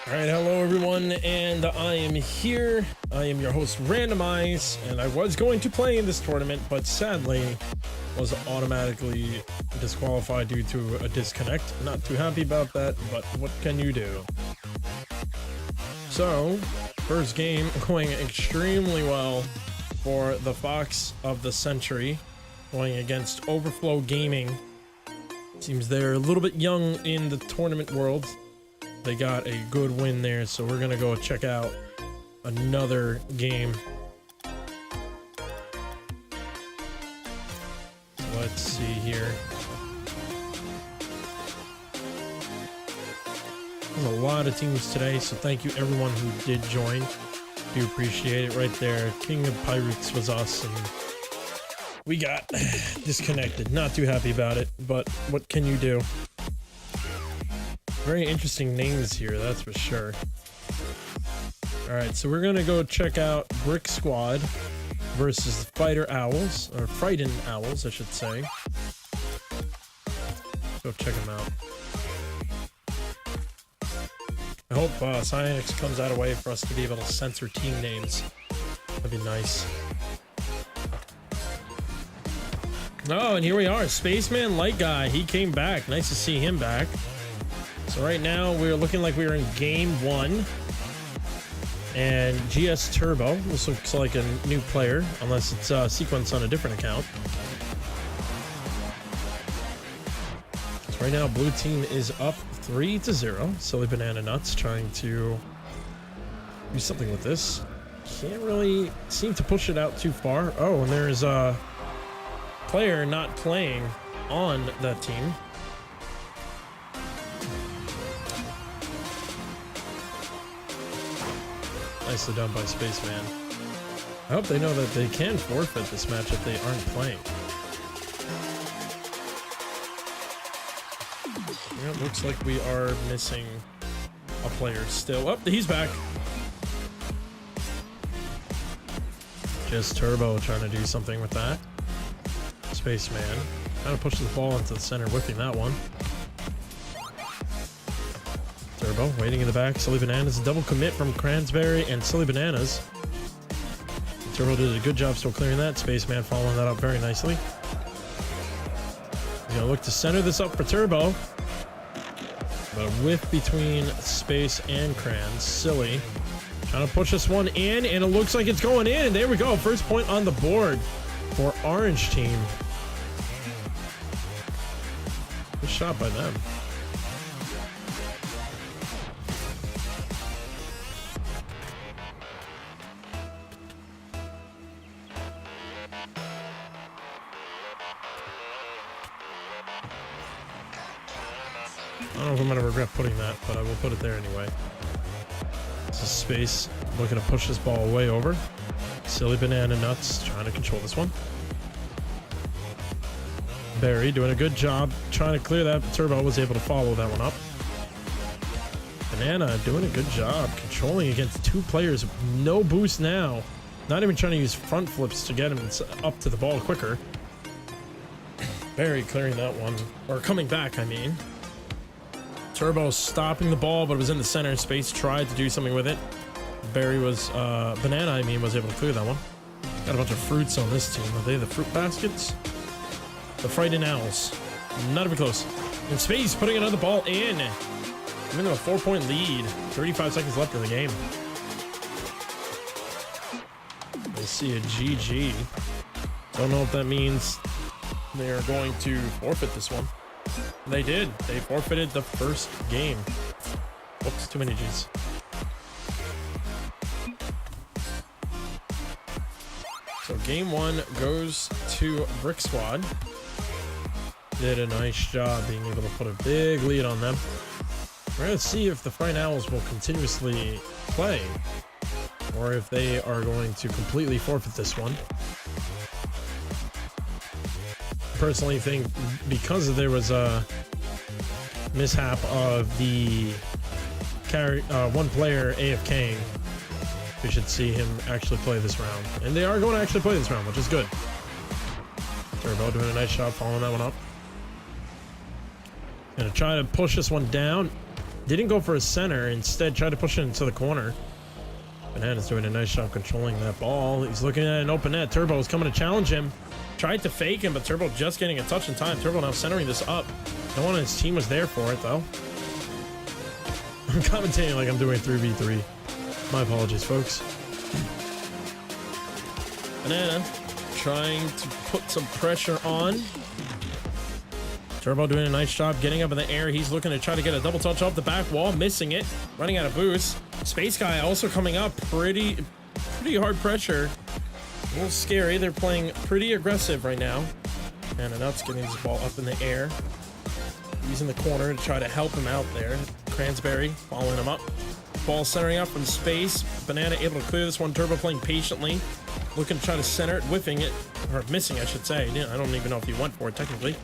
All right, hello everyone, and I am here. I am your host, Randomize, and I was going to play in this tournament, but sadly was automatically disqualified due to a disconnect. Not too happy about that, but what can you do? So, first game going extremely well for the Fox of the Century, going against Overflow Gaming. Seems they're a little bit young in the tournament world. They got a good win there, so we're gonna go check out another game. So let's see here. There's a lot of teams today, so thank you everyone who did join. Do appreciate it right there. King of Pirates was us, and we got disconnected. Not too happy about it, but what can you do? Very interesting names here, that's for sure. Alright, so we're gonna go check out Brick Squad versus Fighter Owls, or Frightened Owls, I should say. Go check them out. I hope Cyanix comes out a way for us to be able to censor team names. That'd be nice. Oh, and here we are, Spaceman Light Guy. He came back. Nice to see him back. So right now we're looking like we're in game 1, and GS Turbo, this looks like a new player, unless it's sequenced on a different account. So right now blue team is up 3-0. Silly Banana Nuts trying to do something with this. Can't really seem to push it out too far. Oh, and there's a player not playing on that team. Nicely done by Spaceman. I hope they know that they can forfeit this match if they aren't playing. Yeah, it looks like we are missing a player still. Oh, he's back. Just Turbo trying to do something with that. Spaceman trying to push the ball into the center, whipping that one. Turbo waiting in the back. Silly Bananas, a double commit from Cransberry and Silly Bananas. Turbo did a good job still clearing that. Spaceman following that up very nicely. He's gonna look to center this up for Turbo. But a whiff between Space and Crans. Silly trying to push this one in, and it looks like it's going in. There we go. First point on the board for Orange Team. Good shot by them. I don't know if I'm gonna regret putting that, but I will put it there anyway. This is Space looking to push this ball way over. Silly Banana Nuts trying to control this one. Barry doing a good job trying to clear that, but Turbo was able to follow that one up. Banana doing a good job controlling against two players. No boost now. Not even trying to use front flips to get him up to the ball quicker. Barry clearing that one, or coming back, I mean. Turbo stopping the ball, but it was in the center. Space tried to do something with it. Barry was, Banana, I mean, was able to clear that one. Got a bunch of fruits on this team. Are they the fruit baskets? The Frightened Owls. Not even close. And Space putting another ball in. Giving them a 4-point lead. 35 seconds left in the game. I see a GG. Don't know if that means they are going to forfeit this one. They did. They forfeited the first game. Whoops, too many G's. So game 1 goes to Brick Squad. Did a nice job being able to put a big lead on them. We're going to see if the Frightened Owls will continuously play, or if they are going to completely forfeit this one. Personally think because there was a mishap of the one player AFKing, we should see him actually play this round. And they are going to actually play this round, which is good. Turbo doing a nice job following that one up. Gonna try to push this one down. Didn't go for a center, instead tried to push it into the corner. Banana's doing a nice job controlling that ball. He's looking at an open net. Turbo is coming to challenge him. Tried to fake him, but Turbo just getting a touch in time. Turbo now centering this up. No one on his team was there for it, though. I'm commentating like I'm doing 3v3. My apologies, folks. Banana trying to put some pressure on. Turbo doing a nice job getting up in the air. He's looking to try to get a double touch off the back wall, missing it, running out of boost. Space Guy also coming up, pretty hard pressure. A little scary. They're playing pretty aggressive right now. And Nuts getting this ball up in the air. He's in the corner to try to help him out there. Cransberry following him up. Ball centering up from space. Banana able to clear this one. Turbo playing patiently. Looking to try to center it, whiffing it. Or missing, I should say. I don't even know if he went for it, technically.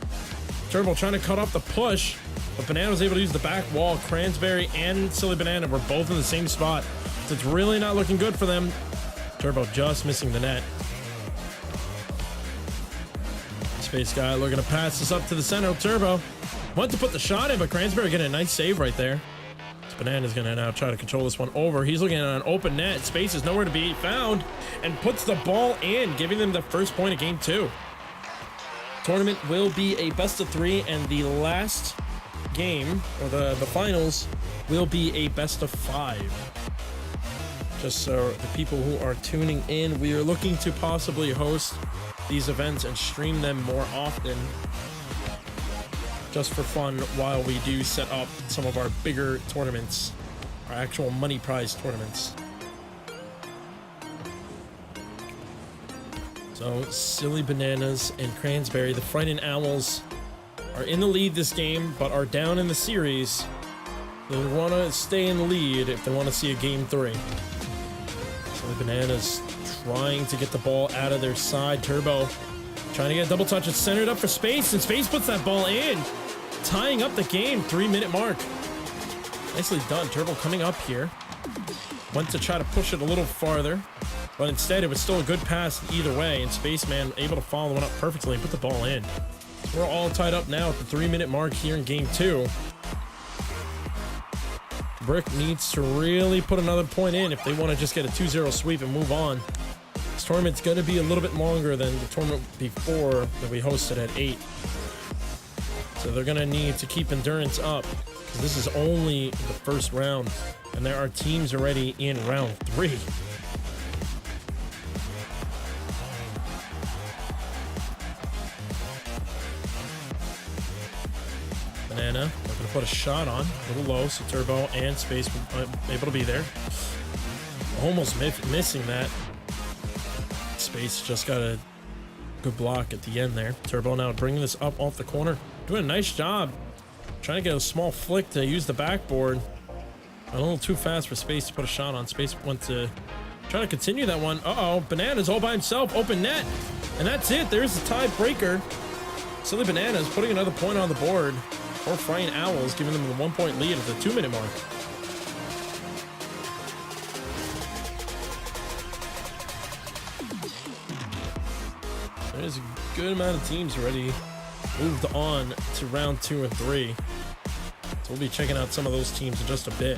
Turbo trying to cut off the push, but Banana was able to use the back wall. Cransberry and Silly Banana were both in the same spot, so it's really not looking good for them. Turbo just missing the net. Space Guy looking to pass this up to the center. Turbo went to put the shot in, but Cransberry getting a nice save right there. Banana's gonna now try to control this one over. He's looking at an open net. Space is nowhere to be found, and puts the ball in, giving them the first point of game 2. Tournament will be a best of 3, and the last game, or the finals, will be a best of 5. Just so the people who are tuning in, we are looking to possibly host these events and stream them more often, just for fun, while we do set up some of our bigger tournaments, our actual money prize tournaments. So, Silly Bananas and Cransberry, the Frightened Owls, are in the lead this game, but are down in the series. They want to stay in the lead if they want to see a game 3. Silly Bananas trying to get the ball out of their side. Turbo trying to get a double touch. It's centered up for Space, and Space puts that ball in, tying up the game. 3-minute mark. Nicely done. Turbo coming up here. Went to try to push it a little farther, but instead it was still a good pass either way, and Spaceman able to follow one up perfectly and put the ball in. We're all tied up now at the 3-minute mark here in game 2. Brick needs to really put another point in if they want to just get a 2-0 sweep and move on. This tournament's going to be a little bit longer than the tournament before that we hosted at 8. So they're going to need to keep endurance up, because this is only the first round, and there are teams already in round 3. Banana looking to put a shot on, a little low, so Turbo and Space were able to be there. Almost missing that. Space just got a good block at the end there. Turbo now bringing this up off the corner, doing a nice job trying to get a small flick to use the backboard. A little too fast for Space to put a shot on. Space went to try to continue that one. Banana's all by himself, open net, and that's it. There's the tiebreaker. Silly Bananas putting another point on the board, or Frightened Owls giving them the 1-point lead at the 2-minute mark. There's a good amount of teams already moved on to round 2 and 3. So we'll be checking out some of those teams in just a bit.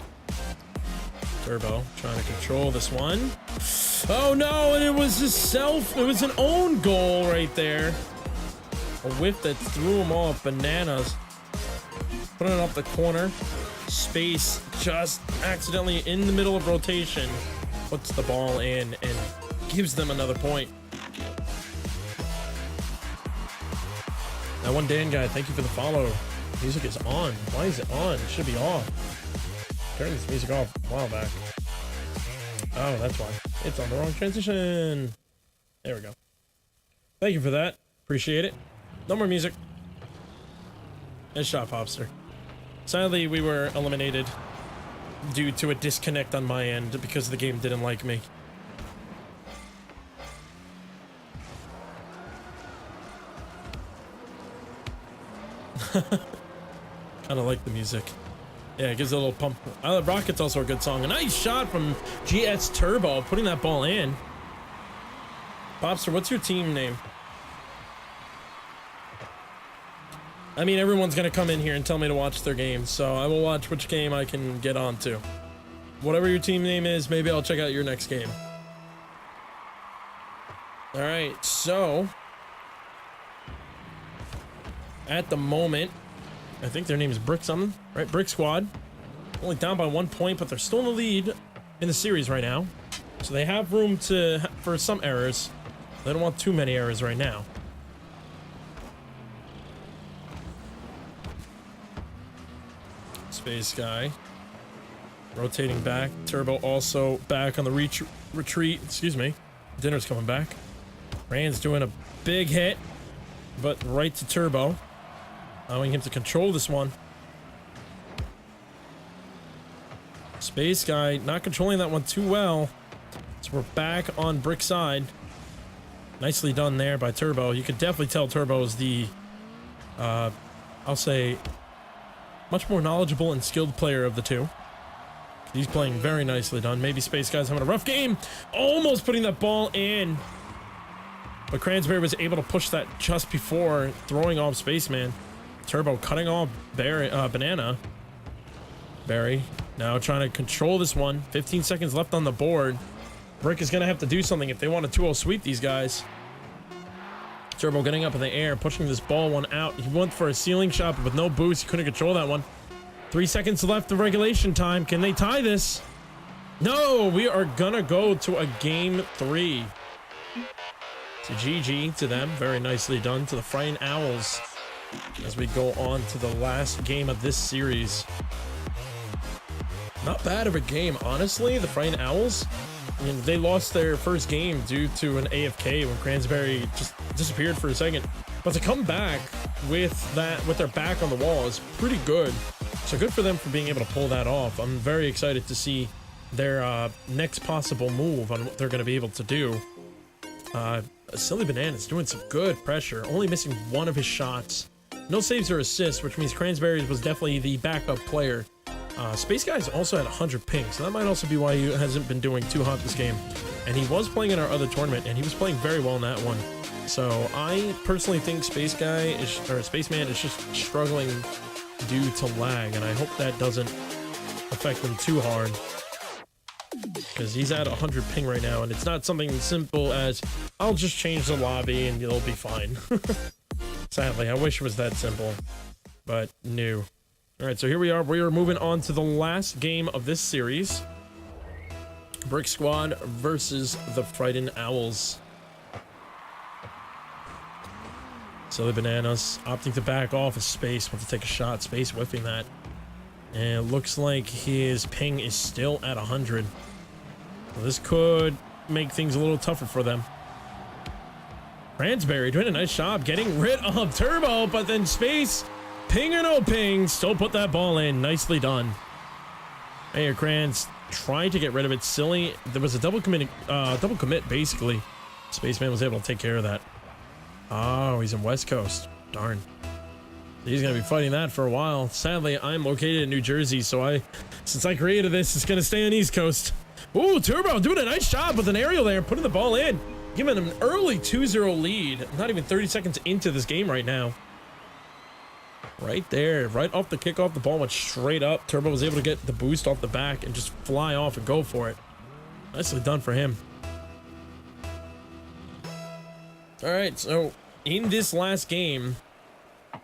Turbo trying to control this one. Oh no, and it was it was an own goal right there. A whiff that threw him off. Bananas putting it off the corner. Space just accidentally in the middle of rotation puts the ball in and gives them another point. That one Dan guy, thank you for the follow. Music is on. Why is it on? It should be off. Turned this music off a while back. Oh, that's why. It's on the wrong transition. There we go. Thank you for that. Appreciate it. No more music. Nice shot, Popster. Sadly, we were eliminated due to a disconnect on my end because the game didn't like me. Kind of like the music. Yeah, it gives it a little pump. Rocket's also a good song. A nice shot from GS Turbo, putting that ball in. Popster, what's your team name? I mean, everyone's going to come in here and tell me to watch their game, so I will watch which game I can get onto. Whatever your team name is, maybe I'll check out your next game. All right, so at the moment, I think their name is Brick something, right? Brick Squad. Only down by 1 point, but they're still in the lead in the series right now. So they have room for some errors. They don't want too many errors right now. Space Guy rotating back. Turbo also back on the retreat. Excuse me. Dinner's coming back. Rand's doing a big hit, but right to Turbo, allowing him to control this one. Space Guy not controlling that one too well. So we're back on Brick side. Nicely done there by Turbo. You could definitely tell Turbo is the, I'll say, much more knowledgeable and skilled player of the two. He's playing very nicely done. Maybe Space Guy's having a rough game. Almost putting that ball in. But Cransberry was able to push that just before throwing off Spaceman. Turbo cutting off Banana. Barry now trying to control this one. 15 seconds left on the board. Brick is going to have to do something if they want to 2-0 sweep these guys. Turbo getting up in the air, pushing this ball one out. He went for a ceiling shot, but with no boost, he couldn't control that one. 3 seconds left of regulation time. Can they tie this? No, we are going to go to a game 3. So GG to them. Very nicely done to the Frightened Owls as we go on to the last game of this series. Not bad of a game, honestly. The Frightened Owls, I mean, they lost their first game due to an AFK when Cransberry just disappeared for a second. But to come back with their back on the wall is pretty good. So good for them for being able to pull that off. I'm very excited to see their next possible move on what they're going to be able to do. Silly Banana's doing some good pressure, only missing one of his shots. No saves or assists, which means Cransberry was definitely the backup player. Space Guy's also at 100 ping, so that might also be why he hasn't been doing too hot this game. And he was playing in our other tournament, and he was playing very well in that one. So I personally think Spaceman is just struggling due to lag, and I hope that doesn't affect him too hard. Because he's at 100 ping right now, and it's not something as simple as, I'll just change the lobby and it'll be fine. Sadly, I wish it was that simple, but no. All right, so here we are. We are moving on to the last game of this series. Brick Squad versus the Frightened Owls. Silly Bananas opting to back off of Space, wants to take a shot. Space whiffing that. And it looks like his ping is still at 100. So this could make things a little tougher for them. Cransberry doing a nice job getting rid of Turbo, but then Space, ping or no ping, still put that ball in. Nicely done. Hey, Crans tried to get rid of it. Silly. There was a double commit, basically. Spaceman was able to take care of that. Oh, he's in West Coast. Darn. He's going to be fighting that for a while. Sadly, I'm located in New Jersey, so since I created this, it's going to stay on East Coast. Ooh, Turbo doing a nice job with an aerial there, putting the ball in. Giving him an early 2-0 lead. Not even 30 seconds into this game right now. Right there, right off the kickoff, the ball went straight up. Turbo was able to get the boost off the back and just fly off and go for it. Nicely done for him. All right, so in this last game,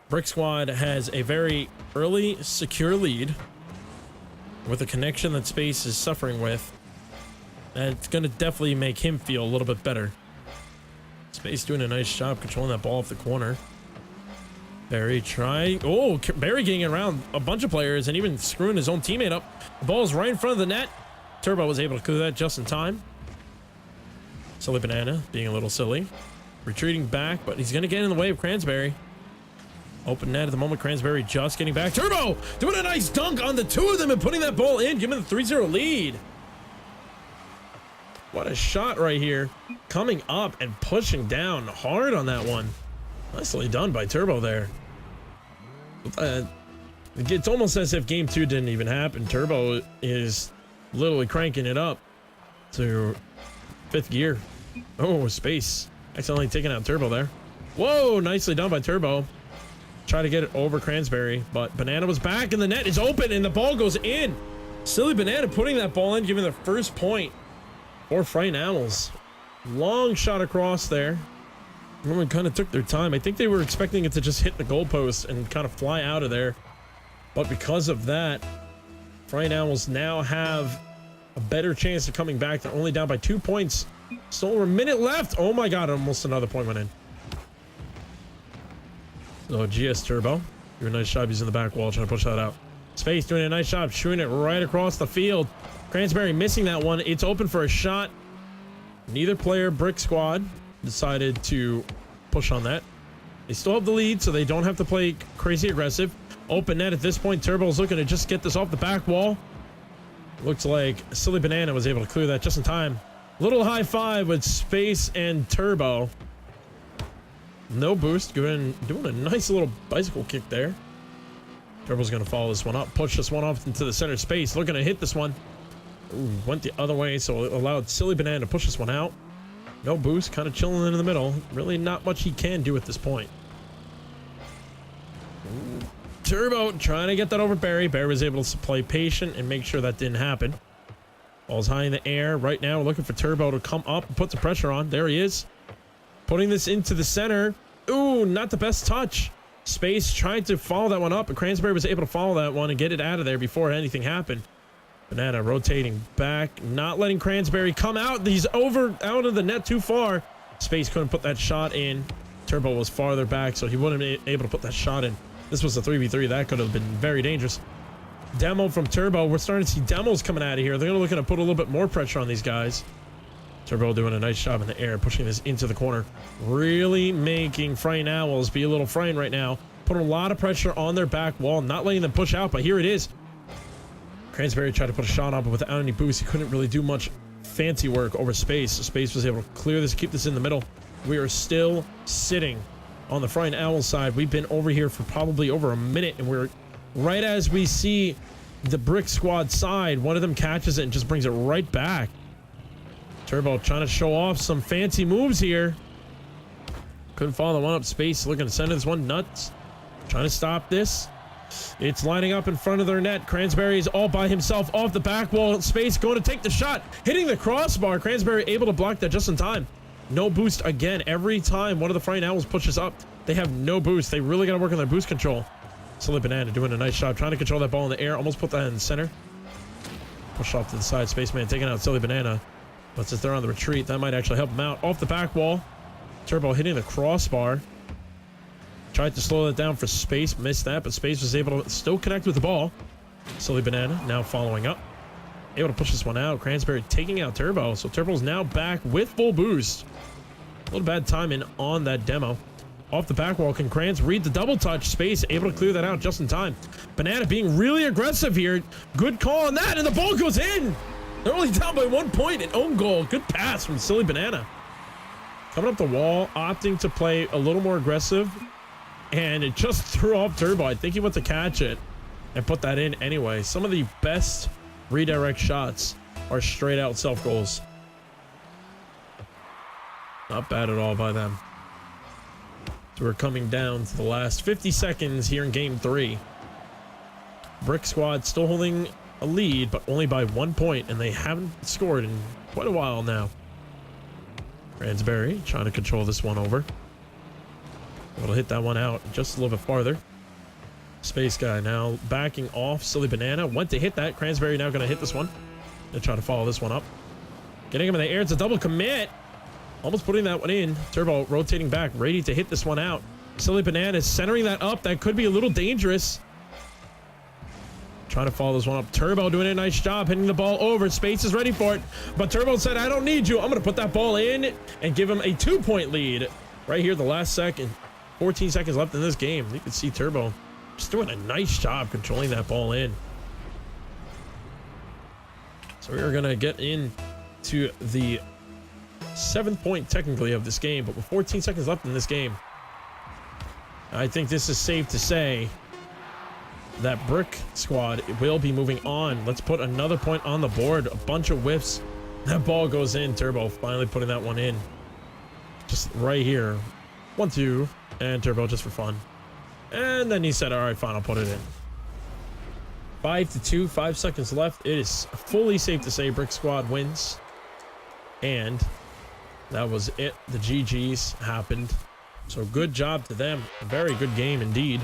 Brick Squad has a very early, secure lead with a connection that Space is suffering with. And it's going to definitely make him feel a little bit better. Space doing a nice job controlling that ball off the corner. Barry trying. Oh, Barry getting around a bunch of players and even screwing his own teammate up. The ball's right in front of the net. Turbo was able to clear that just in time. Silly Banana being a little silly. Retreating back, but he's going to get in the way of Cransberry. Open net at the moment. Cransberry just getting back. Turbo doing a nice dunk on the two of them and putting that ball in, giving the 3-0 lead. What a shot right here. Coming up and pushing down hard on that one. Nicely done by Turbo there. It's almost as if game 2 didn't even happen. Turbo is literally cranking it up to 5th gear. Oh, Space accidentally taking out Turbo there. Whoa, nicely done by Turbo. Try to get it over Cransberry, but Banana was back and the net is open and the ball goes in. Silly Banana putting that ball in, giving the first point for Frightened Owls. Long shot across there. Everyone kind of took their time. I think they were expecting it to just hit the goalpost and kind of fly out of there. But because of that, Frightened Owls now have a better chance of coming back. They're only down by 2 points. Still over a minute left. Oh my god, almost another point went in. So GS Turbo doing a nice job using the back wall, trying to push that out. Space doing a nice job shooting it right across the field. Cransberry missing that one. It's open for a shot. Neither player, Brick Squad, decided to push on that. They still have the lead, so they don't have to play crazy aggressive. Open net at this point. Turbo's looking to just get this off the back wall. Looks like Silly Banana was able to clear that just in time. Little high five with Space and Turbo. No boost, doing a nice little bicycle kick there. Turbo's gonna follow this one up, push this one off into the center space, looking to hit this one. Ooh, went the other way, so it allowed Silly Banana to push this one out. No boost, kind of chilling in the middle. Really not much he can do at this point. Ooh, Turbo trying to get that over Barry. Barry was able to play patient and make sure that didn't happen. Ball's high in the air. Right now, we're looking for Turbo to come up and put some pressure on. There he is. Putting this into the center. Ooh, not the best touch. Space trying to follow that one up, but Cransberry was able to follow that one and get it out of there before anything happened. Banana rotating back, not letting Cransberry come out. He's out of the net too far. Space couldn't put that shot in. Turbo was farther back, so he wouldn't be able to put that shot in. This was a 3v3. That could have been very dangerous. Demo from Turbo. We're starting to see demos coming out of here. They're looking to put a little bit more pressure on these guys. Turbo doing a nice job in the air, pushing this into the corner. Really making Frightened Owls be a little frightened right now. Putting a lot of pressure on their back wall, not letting them push out, but here it is. Cransberry tried to put a shot on, but without any boost, he couldn't really do much fancy work over Space. So Space was able to clear this, keep this in the middle. We are still sitting on the Frightened Owl side. We've been over here for probably over a minute, and we're right as we see the Brick Squad side. One of them catches it and just brings it right back. Turbo trying to show off some fancy moves here. Couldn't follow the one up. Space looking to send this one nuts. Trying to stop this. It's lining up in front of their net. Cransberry is all by himself off the back wall. Space going to take the shot. Hitting the crossbar. Cransberry able to block that just in time. No boost again. Every time one of the Frightened Owls pushes up, they have no boost. They really got to work on their boost control. Silly Banana doing a nice job. Trying to control that ball in the air. Almost put that in the center. Push off to the side. Spaceman taking out Silly Banana. But since they're on the retreat, that might actually help them out. Off the back wall. Turbo hitting the crossbar. Tried to slow that down for Space. Missed that, but Space was able to still connect with the ball. Silly Banana now following up. Able to push this one out. Cransberry taking out Turbo. So Turbo's now back with full boost. A little bad timing on that demo. Off the back wall, can Crans read the double touch? Space able to clear that out just in time. Banana being really aggressive here. Good call on that, and the ball goes in. They're only down by 1 point. An own goal. Good pass from Silly Banana. Coming up the wall, opting to play a little more aggressive. And it just threw off Turbo. I think he went to catch it and put that in anyway. Some of the best redirect shots are straight out self goals. Not bad at all by them. So we're coming down to the last 50 seconds here in game 3. Brick Squad still holding a lead, but only by 1 point, and they haven't scored in quite a while now. Cransberry trying to control this one over. Able to hit that one out just a little bit farther. Space Guy now backing off. Silly Banana went to hit that. Cransberry now going to hit this one. They'll try to follow this one up. Getting him in the air. It's a double commit. Almost putting that one in. Turbo rotating back, ready to hit this one out. Silly Banana centering that up. That could be a little dangerous. Trying to follow this one up. Turbo doing a nice job hitting the ball over. Space is ready for it. But Turbo said, I don't need you. I'm going to put that ball in and give him a 2-point lead. Right here, the last second. 14 seconds left in this game. You can see Turbo just doing a nice job controlling that ball in. So we are going to get into the 7th point technically of this game. But with 14 seconds left in this game, I think this is safe to say that Brick Squad will be moving on. Let's put another point on the board. A bunch of whiffs. That ball goes in. Turbo finally putting that one in. Just right here. 1-2. And Turbo just for fun. And then he said, all right, fine, I'll put it in. 5-2, 5 seconds left. It is fully safe to say Brick Squad wins. And that was it. The GGs happened. So good job to them. A very good game indeed.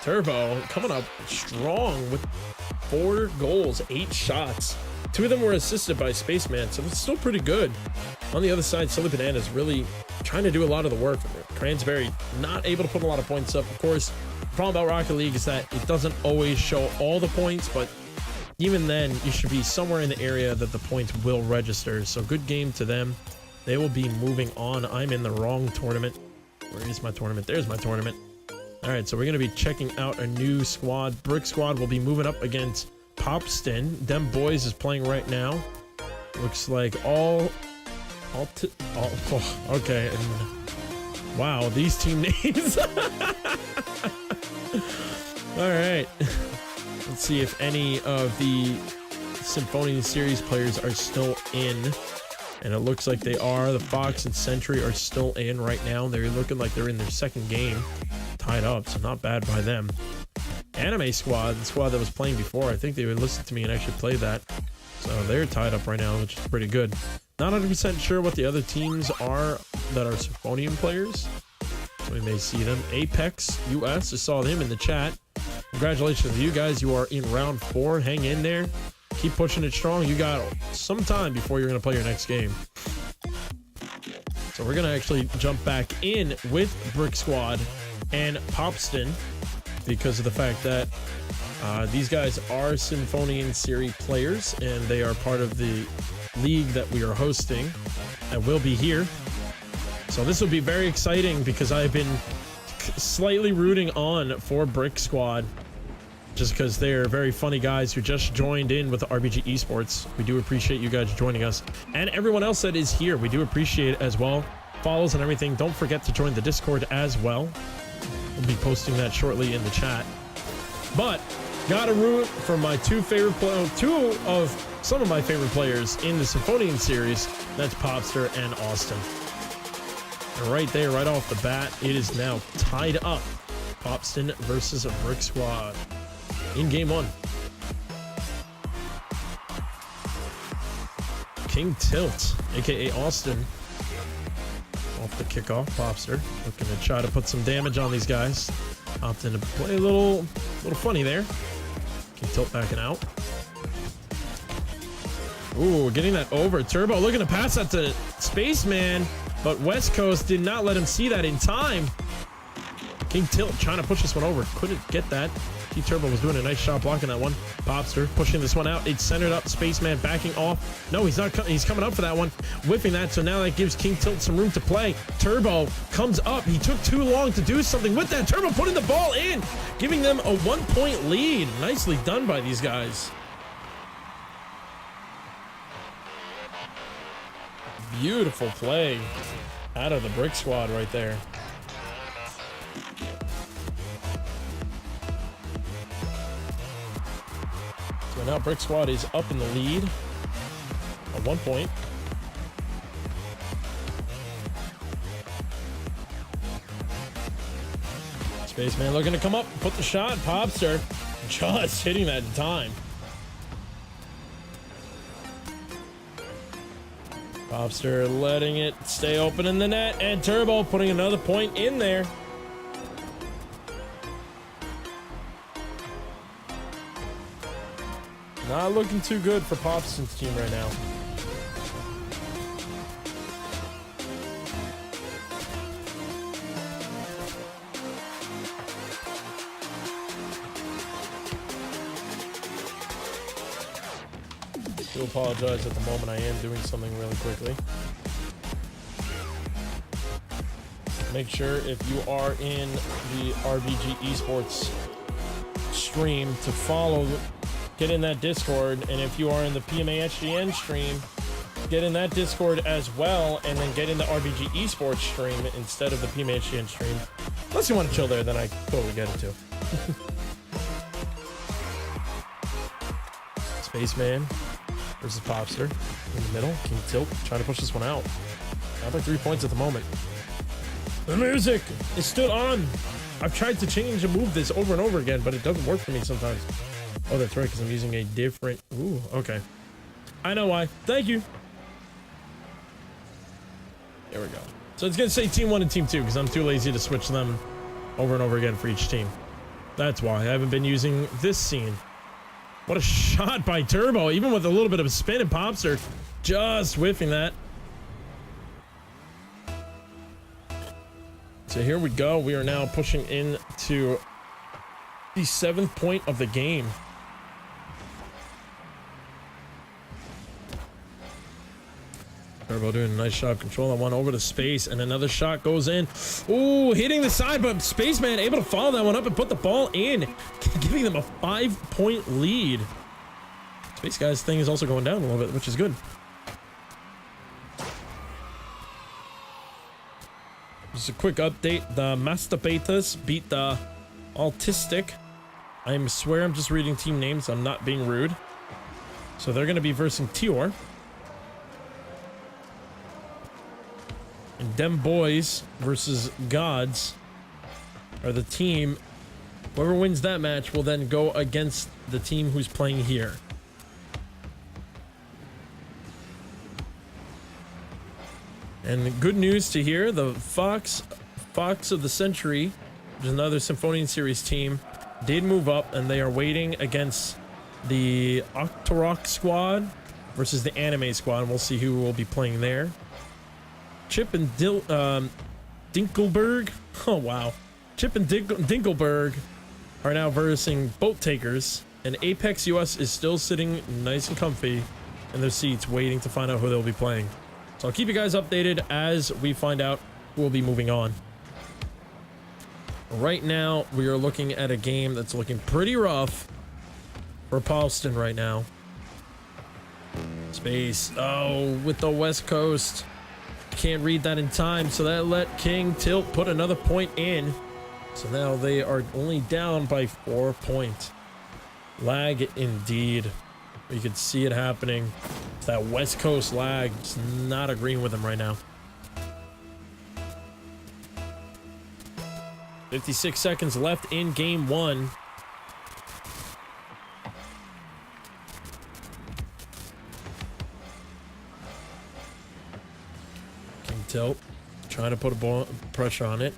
Turbo coming up strong with 4 goals, 8 shots. 2 of them were assisted by Spaceman, so it's still pretty good. On the other side, Silly Banana is really trying to do a lot of the work. Cransberry not able to put a lot of points up. Of course, the problem about Rocket League is that it doesn't always show all the points, but even then, you should be somewhere in the area that the points will register. So good game to them. They will be moving on. I'm in the wrong tournament. Where is my tournament? There's my tournament. All right, so we're going to be checking out a new squad. Brick Squad will be moving up against Popston. Them boys is playing right now. Looks like okay. And wow, these team names. All right. Let's see if any of the Symphony Series players are still in. And it looks like they are. The Fox and Sentry are still in right now. They're looking like they're in their second game. Tied up, so not bad by them. Anime Squad, the squad that was playing before, I think they would listen to me and actually play that. So they're tied up right now, which is pretty good. Not 100% sure what the other teams are that are Symphonium players. So we may see them. Apex US, I saw them in the chat. Congratulations to you guys. You are in round 4. Hang in there. Keep pushing it strong. You got some time before you're going to play your next game. So we're going to actually jump back in with Brick Squad and Popston because of the fact that these guys are Symphonian Series players and they are part of the league that we are hosting and will be here. So this will be very exciting because I've been slightly rooting on for Brick Squad just because they're very funny guys who just joined in with the RBG Esports. We do appreciate you guys joining us and everyone else that is here. We do appreciate it as well. Follows and everything. Don't forget to join the Discord as well. We'll be posting that shortly in the chat. But gotta root for my two of some of my favorite players in the Symphonian Series. That's Popster and Austin. And right there, right off the bat, it is now tied up. Popston versus a Brick Squad in game 1. King Tilt, aka Austin, off the kickoff. Popster looking to try to put some damage on these guys. Opting to play a little funny there. King Tilt backing out. Ooh, getting that over. Turbo looking to pass that to Spaceman, but West Coast did not let him see that in time. King Tilt trying to push this one over. Couldn't get that. T-Turbo was doing a nice job blocking that one. Popster pushing this one out. It's centered up. Spaceman backing off. No, he's not. He's coming up for that one. Whiffing that. So now that gives King Tilt some room to play. Turbo comes up. He took too long to do something with that. Turbo putting the ball in, giving them a 1-point lead. Nicely done by these guys. Beautiful play out of the Brick Squad right there. So now Brick Squad is up in the lead at 1 point. Spaceman looking to come up, put the shot. Popster just hitting that in time. Popster letting it stay open in the net, and Turbo putting another point in there. Not looking too good for Popston's team right now. I do apologize at the moment. I am doing something really quickly. Make sure if you are in the RBG Esports stream to follow, get in that Discord, and if you are in the PMA HGN stream, get in that Discord as well, and then get in the RBG Esports stream instead of the PMA HGN stream. Unless you want to chill there, then I totally get it too. Spaceman versus Popster in the middle. King Tilt trying to push this one out. Not by 3 points at the moment. The music is still on. I've tried to change and move this over and over again, but it doesn't work for me sometimes. Oh, that's right, because I'm using a different... Ooh, okay. I know why. Thank you. There we go. So it's going to say Team 1 and Team 2, because I'm too lazy to switch them over and over again for each team. That's why I haven't been using this scene. What a shot by Turbo, even with a little bit of a spin, and Popster just whiffing that. So here we go. We are now pushing into the 7th point of the game. Turbo doing a nice job controlling that one over to Space, and another shot goes in. Ooh, hitting the side, but Spaceman able to follow that one up and put the ball in, giving them a 5-point lead. Space Guy's thing is also going down a little bit, which is good. Just a quick update. The Masturbators beat the Autistic. I swear I'm just reading team names. I'm not being rude. So they're going to be versing Tior. And Dem Boys versus Gods are the team. Whoever wins that match will then go against the team who's playing here. And good news to hear, the Fox of the Century, which is another Symphonian Series team, did move up, and they are waiting against the Octorok squad versus the Anime squad, and we'll see who will be playing there. Chip and Dinkelberg, oh wow. Chip and Dinkelberg are now versing Boat Takers, and Apex US is still sitting nice and comfy in their seats, waiting to find out who they'll be playing. So I'll keep you guys updated as we find out who will be moving on. Right now, we are looking at a game that's looking pretty rough for Paulston right now. Space, oh, with the West Coast. Can't read that in time, so that let King Tilt put another point in. So now they are only down by 4 points. Lag indeed. You can see it happening. It's that West Coast lag. Just not agreeing with him right now. 56 seconds left in game 1. King Tilt trying to put a ball pressure on it.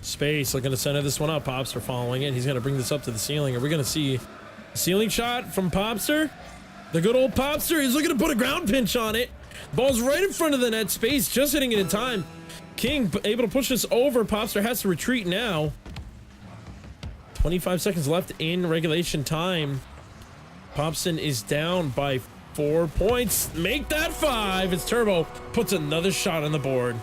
Space looking to center this one up. Popster following it. He's going to bring this up to the ceiling. Are we going to see a ceiling shot from Popster? The good old Popster. He's looking to put a ground pinch on it. Ball's right in front of the net. Space just hitting it in time. King able to push this over. Popster has to retreat now. 25 seconds left in regulation time. Popson is down by 4 points. Make that 5. It's Turbo. Puts another shot on the board.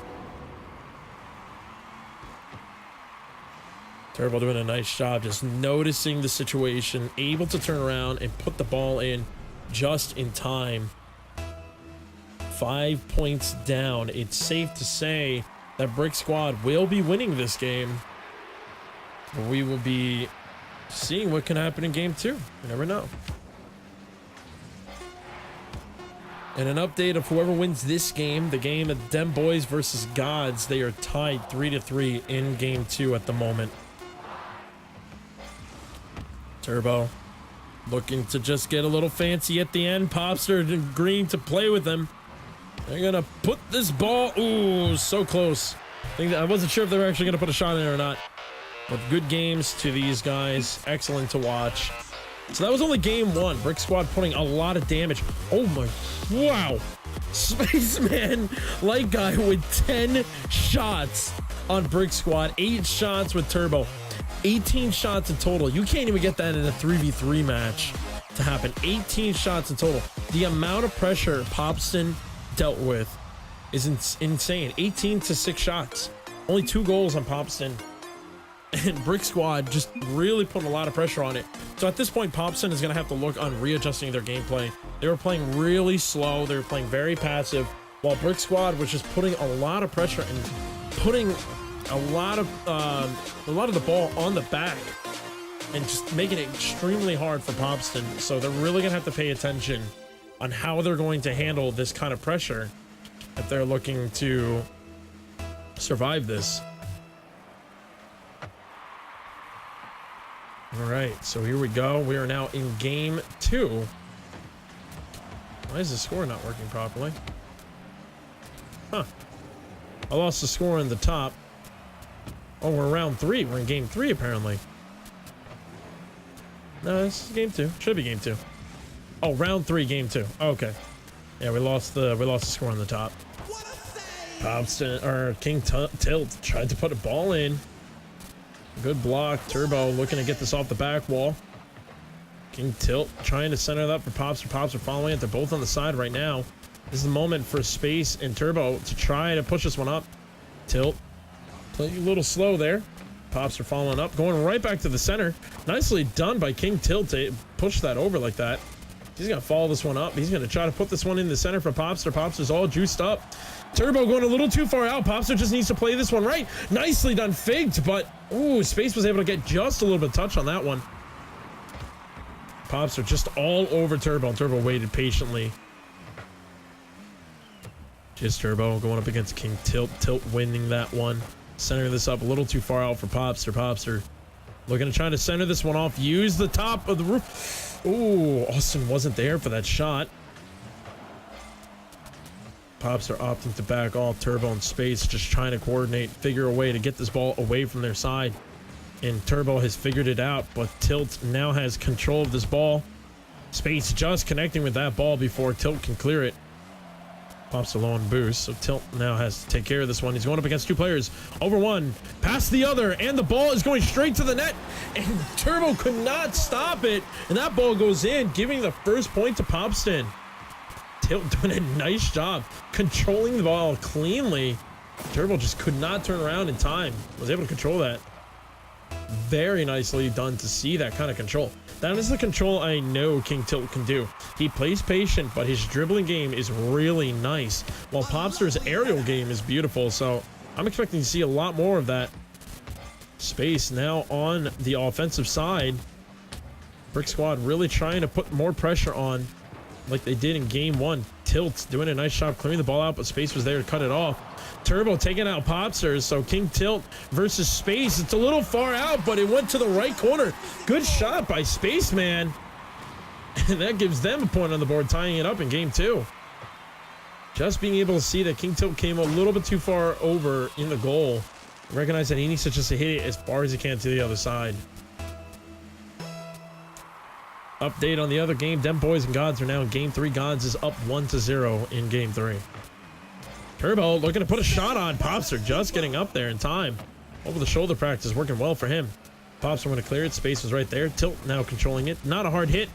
Turbo doing a nice job just noticing the situation, able to turn around and put the ball in just in time. 5 points down. It's safe to say that Brick Squad will be winning this game. But we will be seeing what can happen in game 2. You never know. And an update of whoever wins this game, the game of Dem Boys versus Gods, they are tied 3-3 in game 2 at the moment. Turbo looking to just get a little fancy at the end. Popster agreeing to play with them. They're gonna put this ball. Ooh, so close. I wasn't sure if they were actually gonna put a shot in or not. But good games to these guys. Excellent to watch. So that was only game 1. Brick Squad putting a lot of damage. Oh my, wow. Spaceman Light Guy with 10 shots on Brick Squad. 8 shots with Turbo. 18 shots in total. You can't even get that in a 3v3 match to happen. 18 shots in total. The amount of pressure Popson dealt with is insane. 18 to 6 shots. Only 2 goals on Popson. And Brick Squad just really put a lot of pressure on it. So at this point, Popson is going to have to look on readjusting their gameplay. They were playing really slow. They were playing very passive, while Brick Squad was just putting a lot of pressure and putting a lot of the ball on the back and just making it extremely hard for Popston. So they're really gonna have to pay attention on how they're going to handle this kind of pressure if they're looking to survive this. All right, so here we go. We are now in game 2. Why is the score not working properly? Huh. I lost the score in the top. Oh, we're round 3. We're in game 3 apparently. No, this is game 2. Should be game 2. Oh, round 3, game 2. Okay. Yeah, we lost the score on the top. Popston or King Tilt tried to put a ball in. Good block. Turbo looking to get this off the back wall. King Tilt trying to center that for Popster. Popster following it. They're both on the side right now. This is the moment for Space and Turbo to try to push this one up. Tilt playing a little slow there. Popster following up, going right back to the center. Nicely done by King Tilt to push that over like that. He's gonna follow this one up. He's gonna try to put this one in the center for Popster. Popster's all juiced up. Turbo going a little too far out. Popster just needs to play this one right. Nicely done, faked, but ooh, Space was able to get just a little bit of touch on that one. Popster just all over Turbo. Turbo waited patiently. Just Turbo going up against King Tilt. Tilt winning that one. Centering this up a little too far out for Popster. Popster looking to try to center this one off. Use the top of the roof. Ooh, Austin wasn't there for that shot. Popster opting to back off. Turbo and Space just trying to coordinate, figure a way to get this ball away from their side. And Turbo has figured it out, but Tilt now has control of this ball. Space just connecting with that ball before Tilt can clear it. Popster low on boost, so Tilt now has to take care of this one. He's going up against 2 players. Over one, past the other, and the ball is going straight to the net. And Turbo could not stop it. And that ball goes in, giving the first point to Popston. Tilt doing a nice job controlling the ball cleanly. Turbo just could not turn around in time. Was able to control that. Very nicely done to see that kind of control. That is the control I know King Tilt can do. He plays patient, but his dribbling game is really nice, while Popster's aerial game is beautiful, so I'm expecting to see a lot more of that. Space now on the offensive side. Brick Squad really trying to put more pressure on like they did in game 1. Tilt doing a nice job clearing the ball out, but Space was there to cut it off. Turbo taking out Popsters, so King Tilt versus Space. It's a little far out, but it went to the right corner. Good shot by Spaceman. And that gives them a point on the board, tying it up in game 2. Just being able to see that King Tilt came a little bit too far over in the goal. Recognize that he needs to just hit it as far as he can to the other side. Update on the other game. Dem Boys and Gods are now in game 3. Gods is up 1-0 in game 3. Turbo looking to put a shot on. Popster just getting up there in time. Over the shoulder practice working well for him. Popster going to clear it. Space was right there. Tilt now controlling it. Not a hard hit.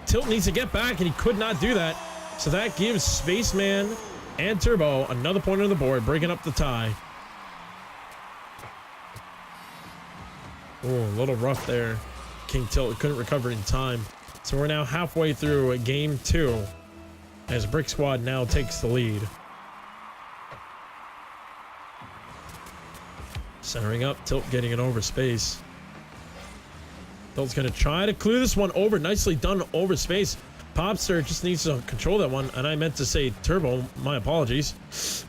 Tilt needs to get back, and he could not do that. So that gives Spaceman and Turbo another point on the board, breaking up the tie. Oh, a little rough there. King Tilt couldn't recover in time. So we're now halfway through game 2 as Brick Squad now takes the lead. Centering up, Tilt getting it over Space. Tilt's going to try to clear this one over. Nicely done over Space. Popster just needs to control that one, and I meant to say Turbo. My apologies.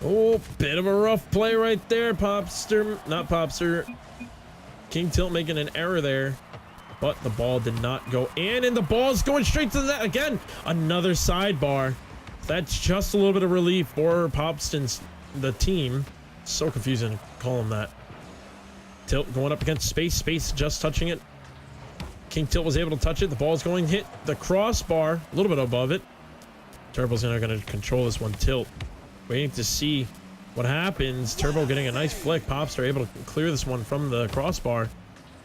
Oh, bit of a rough play right there. Popster, not Popster. King Tilt making an error there. But the ball did not go in, and the ball's going straight to the net again. Another sidebar. That's just a little bit of relief for Popston's the team. So confusing to call him that. Tilt going up against Space. Space just touching it. King Tilt was able to touch it. The ball's going to hit the crossbar, a little bit above it. Turbo's now going to control this one. Tilt waiting to see what happens. Turbo getting a nice flick. Popster able to clear this one from the crossbar.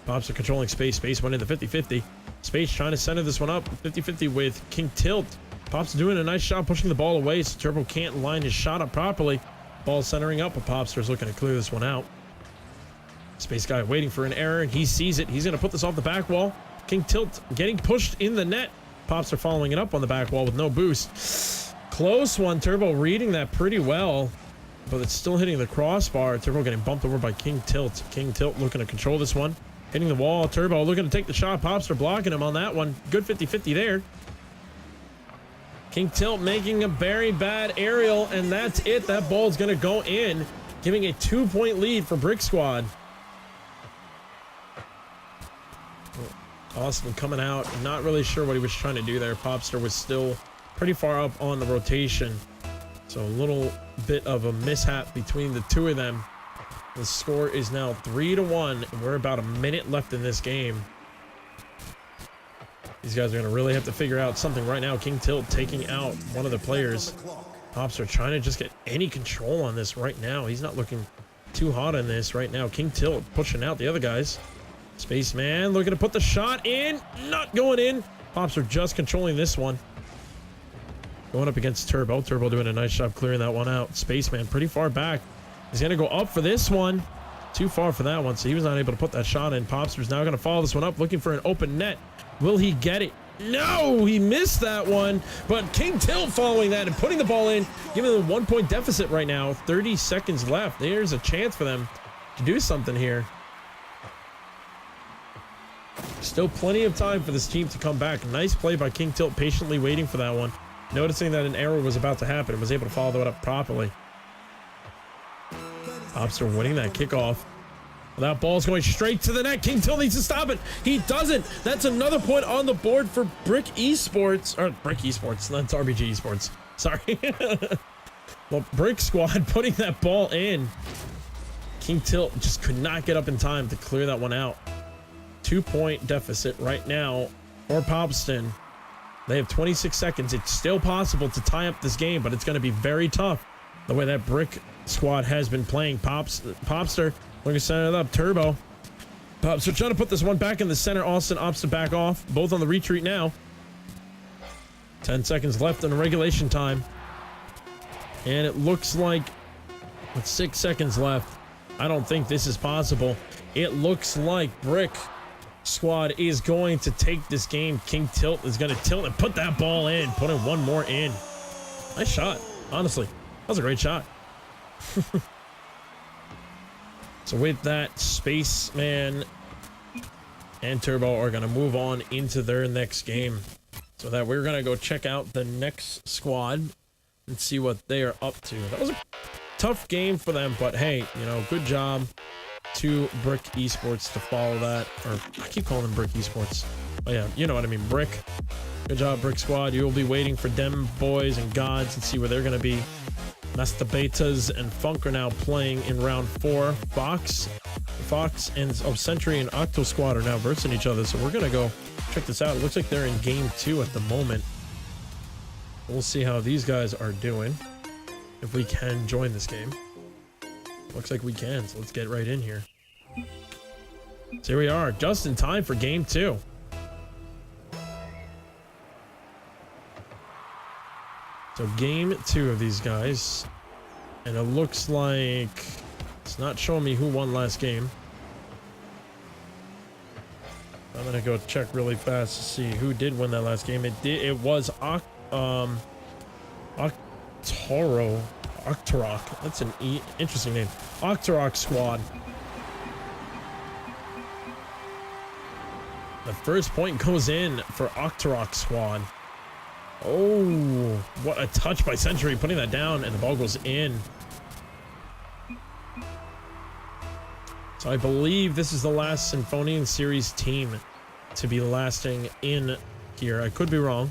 Popster controlling Space. Space went into 50-50. Space trying to center this one up. 50-50 with King Tilt. Popster doing a nice shot, pushing the ball away so Turbo can't line his shot up properly. Ball centering up, but Popster's looking to clear this one out. Space guy waiting for an error, and he sees it. He's going to put this off the back wall. King Tilt getting pushed in the net. Popster following it up on the back wall with no boost. Close one. Turbo reading that pretty well, but it's still hitting the crossbar. Turbo getting bumped over by King Tilt. King Tilt looking to control this one. Hitting the wall. Turbo looking to take the shot. Popster blocking him on that one. Good 50-50 there. King Tilt making a very bad aerial, and that's it. That ball's going to go in. giving a 2-point lead for Brick Squad. Austin coming out, not really sure what he was trying to do there. Popster was still pretty far up on the rotation. So a little bit of a mishap between the two of them. The score is now 3-1, and we're about a minute left in this game. These guys are going to really have to figure out something right now. King Tilt taking out one of the players. Popster trying to just get any control on this right now. He's not looking too hot on this right now. King Tilt pushing out the other guys. Spaceman looking to put the shot in. Not going in. Popster just controlling this one. Going up against Turbo. Turbo doing a nice job clearing that one out. Spaceman pretty far back. He's going to go up for this one. Too far for that one, so he was not able to put that shot in. Popster's now going to follow this one up, looking for an open net. Will he get it? No, he missed that one. But King Tilt following that and putting the ball in, giving them a 1-point deficit right now. 30 seconds left. There's a chance for them to do something here. Still plenty of time for this team to come back. Nice play by King Tilt, patiently waiting for that one. Noticing that an error was about to happen and was able to follow that up properly. Popster winning that kickoff. That ball's going straight to the net. King Tilt needs to stop it. He doesn't. That's another point on the board for Brick Esports. Or Brick Esports. That's RBG Esports. Sorry. Well, Brick Squad putting that ball in. King Tilt just could not get up in time to clear that one out. 2-point deficit right now for Popston. They have 26 seconds. It's still possible to tie up this game, but it's going to be very tough the way that Brick Squad has been playing. Popster looking to set it up. Turbo. Popster trying to put this one back in the center. Austin opts to back off. Both on the retreat now. 10 seconds left in the regulation time. And it looks like with 6 seconds left, I don't think this is possible. It looks like Brick Squad is going to take this game. King Tilt is going to tilt and put that ball in. Putting one more in. Nice shot. Honestly, that was a great shot. So with that, Spaceman and Turbo are going to move on into their next game. So that we're going to go check out the next squad and see what they are up to. That was a tough game for them, but hey, you know, good job to Brick Esports to follow that. Or I keep calling them Brick Esports. Oh yeah, you know what I mean, Brick. Good job, Brick Squad. You will be waiting for them boys and gods and see where they're going to be. Mastabetas and Funk are now playing in round 4. Fox and Century and Octo Squad are now versing each other. So we're going to go check this out. It looks like they're in game 2 at the moment. We'll see how these guys are doing. If we can join this game. Looks like we can, so let's get right in here. So here we are, just in time for game 2. So game 2 of these guys. And it looks like it's not showing me who won last game. I'm gonna go check really fast to see who did win that last game. It was Octorok. That's an interesting name. Octorok Squad. The first point goes in for Octorok Squad. Oh, what a touch by Century, putting that down, and the ball goes in. So I believe this is the last Symphonian Series team to be lasting in here. I could be wrong.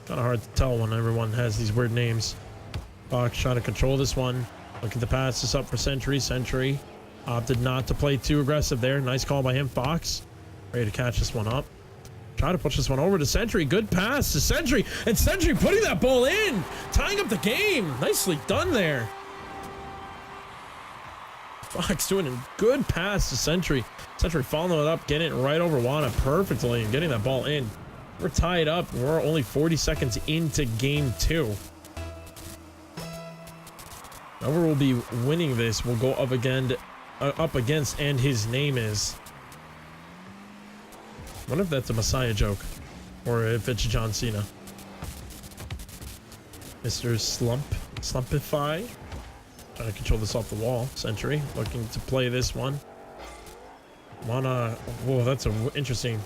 Kind of hard to tell when everyone has these weird names. Fox trying to control this one. Looking to pass this up for Century. Century opted not to play too aggressive there. Nice call by him. Fox ready to catch this one up. Try to push this one over to Century. Good pass to Century. And Century putting that ball in. Tying up the game. Nicely done there. Fox doing a good pass to Century. Century following it up. Getting it right over Wana perfectly. And getting that ball in. We're tied up. We're only 40 seconds into game 2. Whoever will be winning this will go up against, and his name is. I wonder if that's a Messiah joke, or if it's John Cena. Mr. Slumpify, trying to control this off the wall. Century looking to play this one. Wana, whoa, that's interesting.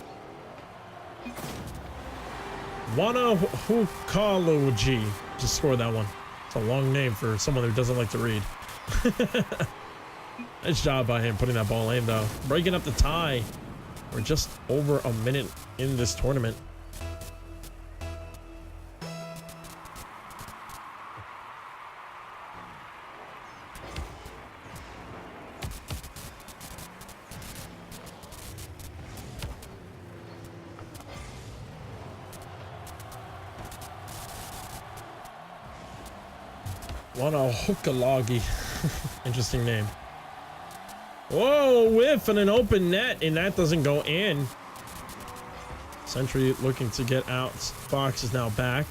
Wana Hukaloji just scored that one. It's a long name for someone who doesn't like to read. Nice job by him putting that ball in, though. Breaking up the tie. We're just over a minute in this tournament. Wanahukalagi. Interesting name. Whoa, whiff and an open net, and that doesn't go in. Sentry looking to get out. Fox is now back.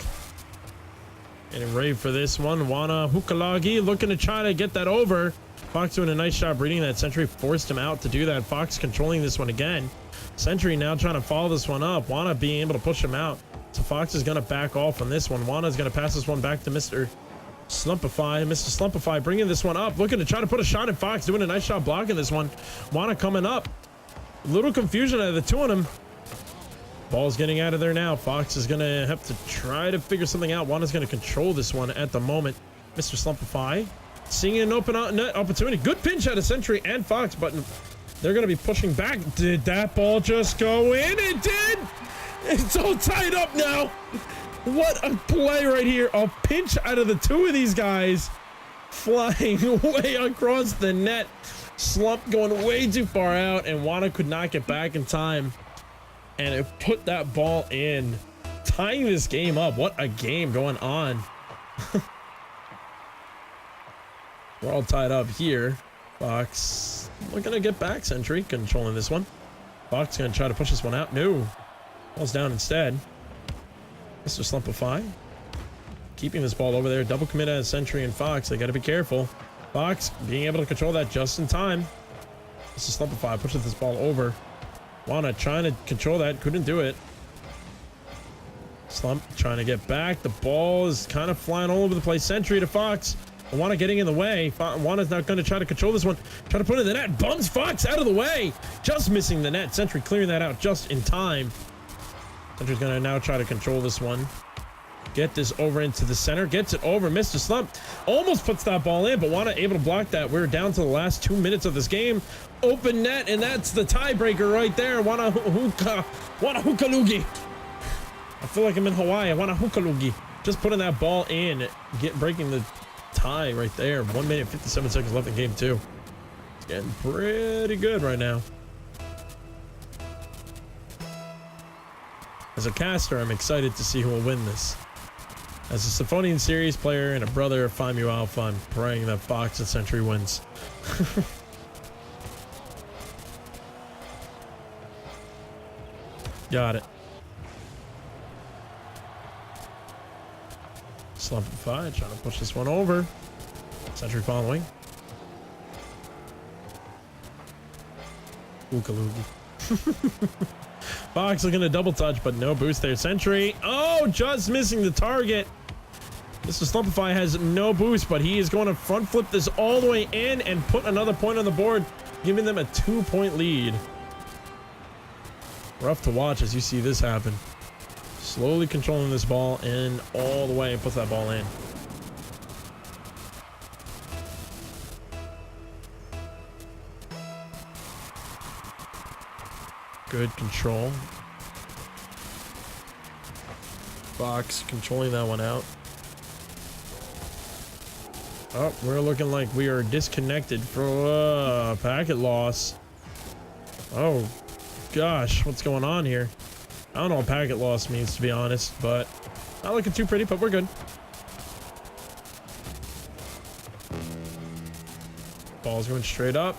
Getting ready for this one. Wanahukalagi looking to try to get that over. Fox doing a nice job reading that. Sentry forced him out to do that. Fox controlling this one again. Sentry now trying to follow this one up. Wana being able to push him out. So Fox is going to back off on this one. Wana's going to pass this one back to Mr. Slumpify. Mr. Slumpify bringing this one up, looking to try to put a shot at Fox, doing a nice job blocking this one. Wana coming up. A little confusion out of the two of them. Ball's getting out of there now. Fox is going to have to try to figure something out. Wana's going to control this one at the moment. Mr. Slumpify seeing an open net opportunity. Good pinch out of Sentry and Fox, but they're going to be pushing back. Did that ball just go in? It did! It's all tied up now. What a play right here. A pinch out of the two of these guys. Flying way across the net. Slump going way too far out, and Wana could not get back in time. And it put that ball in. Tying this game up. What a game going on. We're all tied up here. Fox looking to get back. Sentry controlling this one. Fox going to try to push this one out. No. Ball's down instead. Mr. Slumpify keeping this ball over there. Double commit as Sentry and Fox. They got to be careful. Fox being able to control that just in time. Mr. Slumpify pushes this ball over. Wana trying to control that. Couldn't do it. Slump trying to get back. The ball is kind of flying all over the place. Sentry to Fox. Wana getting in the way. Wana's not going to try to control this one. Try to put it in the net. Bums Fox out of the way. Just missing the net. Sentry clearing that out just in time. Sentry's going to now try to control this one. Get this over into the center. Gets it over. Mr. Slump almost puts that ball in, but Wana able to block that. We're down to the last 2 minutes of this game. Open net, and that's the tiebreaker right there. Wanahukalugi. I feel like I'm in Hawaii. Wanahukalugi. Just putting that ball in. Breaking the tie right there. 1 minute, 57 seconds left in game 2. It's getting pretty good right now. As a caster, I'm excited to see who will win this. As a Symphonian Series player and a brother of FIMU Alpha, I'm praying that Fox and Sentry wins. Got it. Slumpify, trying to push this one over. Sentry following. Ookalugi. Fox looking to double touch, but no boost there. Sentry, oh, just missing the target. Mr. Slumpify has no boost, but he is going to front flip this all the way in and put another point on the board, giving them a 2-point lead. Rough to watch as you see this happen. Slowly controlling this ball in all the way and puts that ball in. Good control. Fox controlling that one out. Oh, we're looking like we are disconnected for packet loss. Oh, gosh, what's going on here? I don't know what packet loss means, to be honest, but not looking too pretty, but we're good. Ball's going straight up.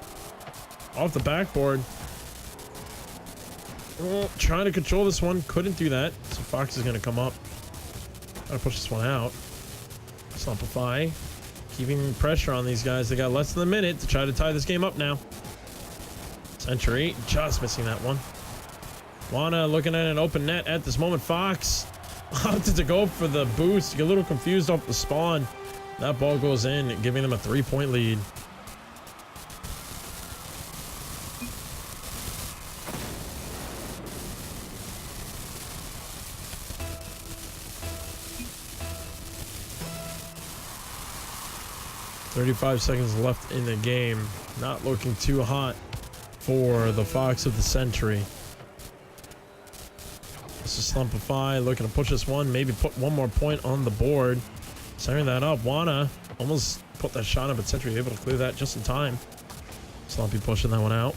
Off the backboard. Oh, trying to control this one. Couldn't do that. So Fox is going to come up. Gotta push this one out. Slumpify. Keeping pressure on these guys. They got less than a minute to try to tie this game up now. Sentry just missing that one. Wana looking at an open net at this moment. Fox opted to go for the boost. Get a little confused off the spawn. That ball goes in, giving them a 3-point lead. 35 seconds left in the game. Not looking too hot for the Fox of the Century. This is Slumpify looking to push this one. Maybe put one more point on the board. Setting that up. Wanna almost put that shot up, but Century able to clear that just in time. Slumpy pushing that one out.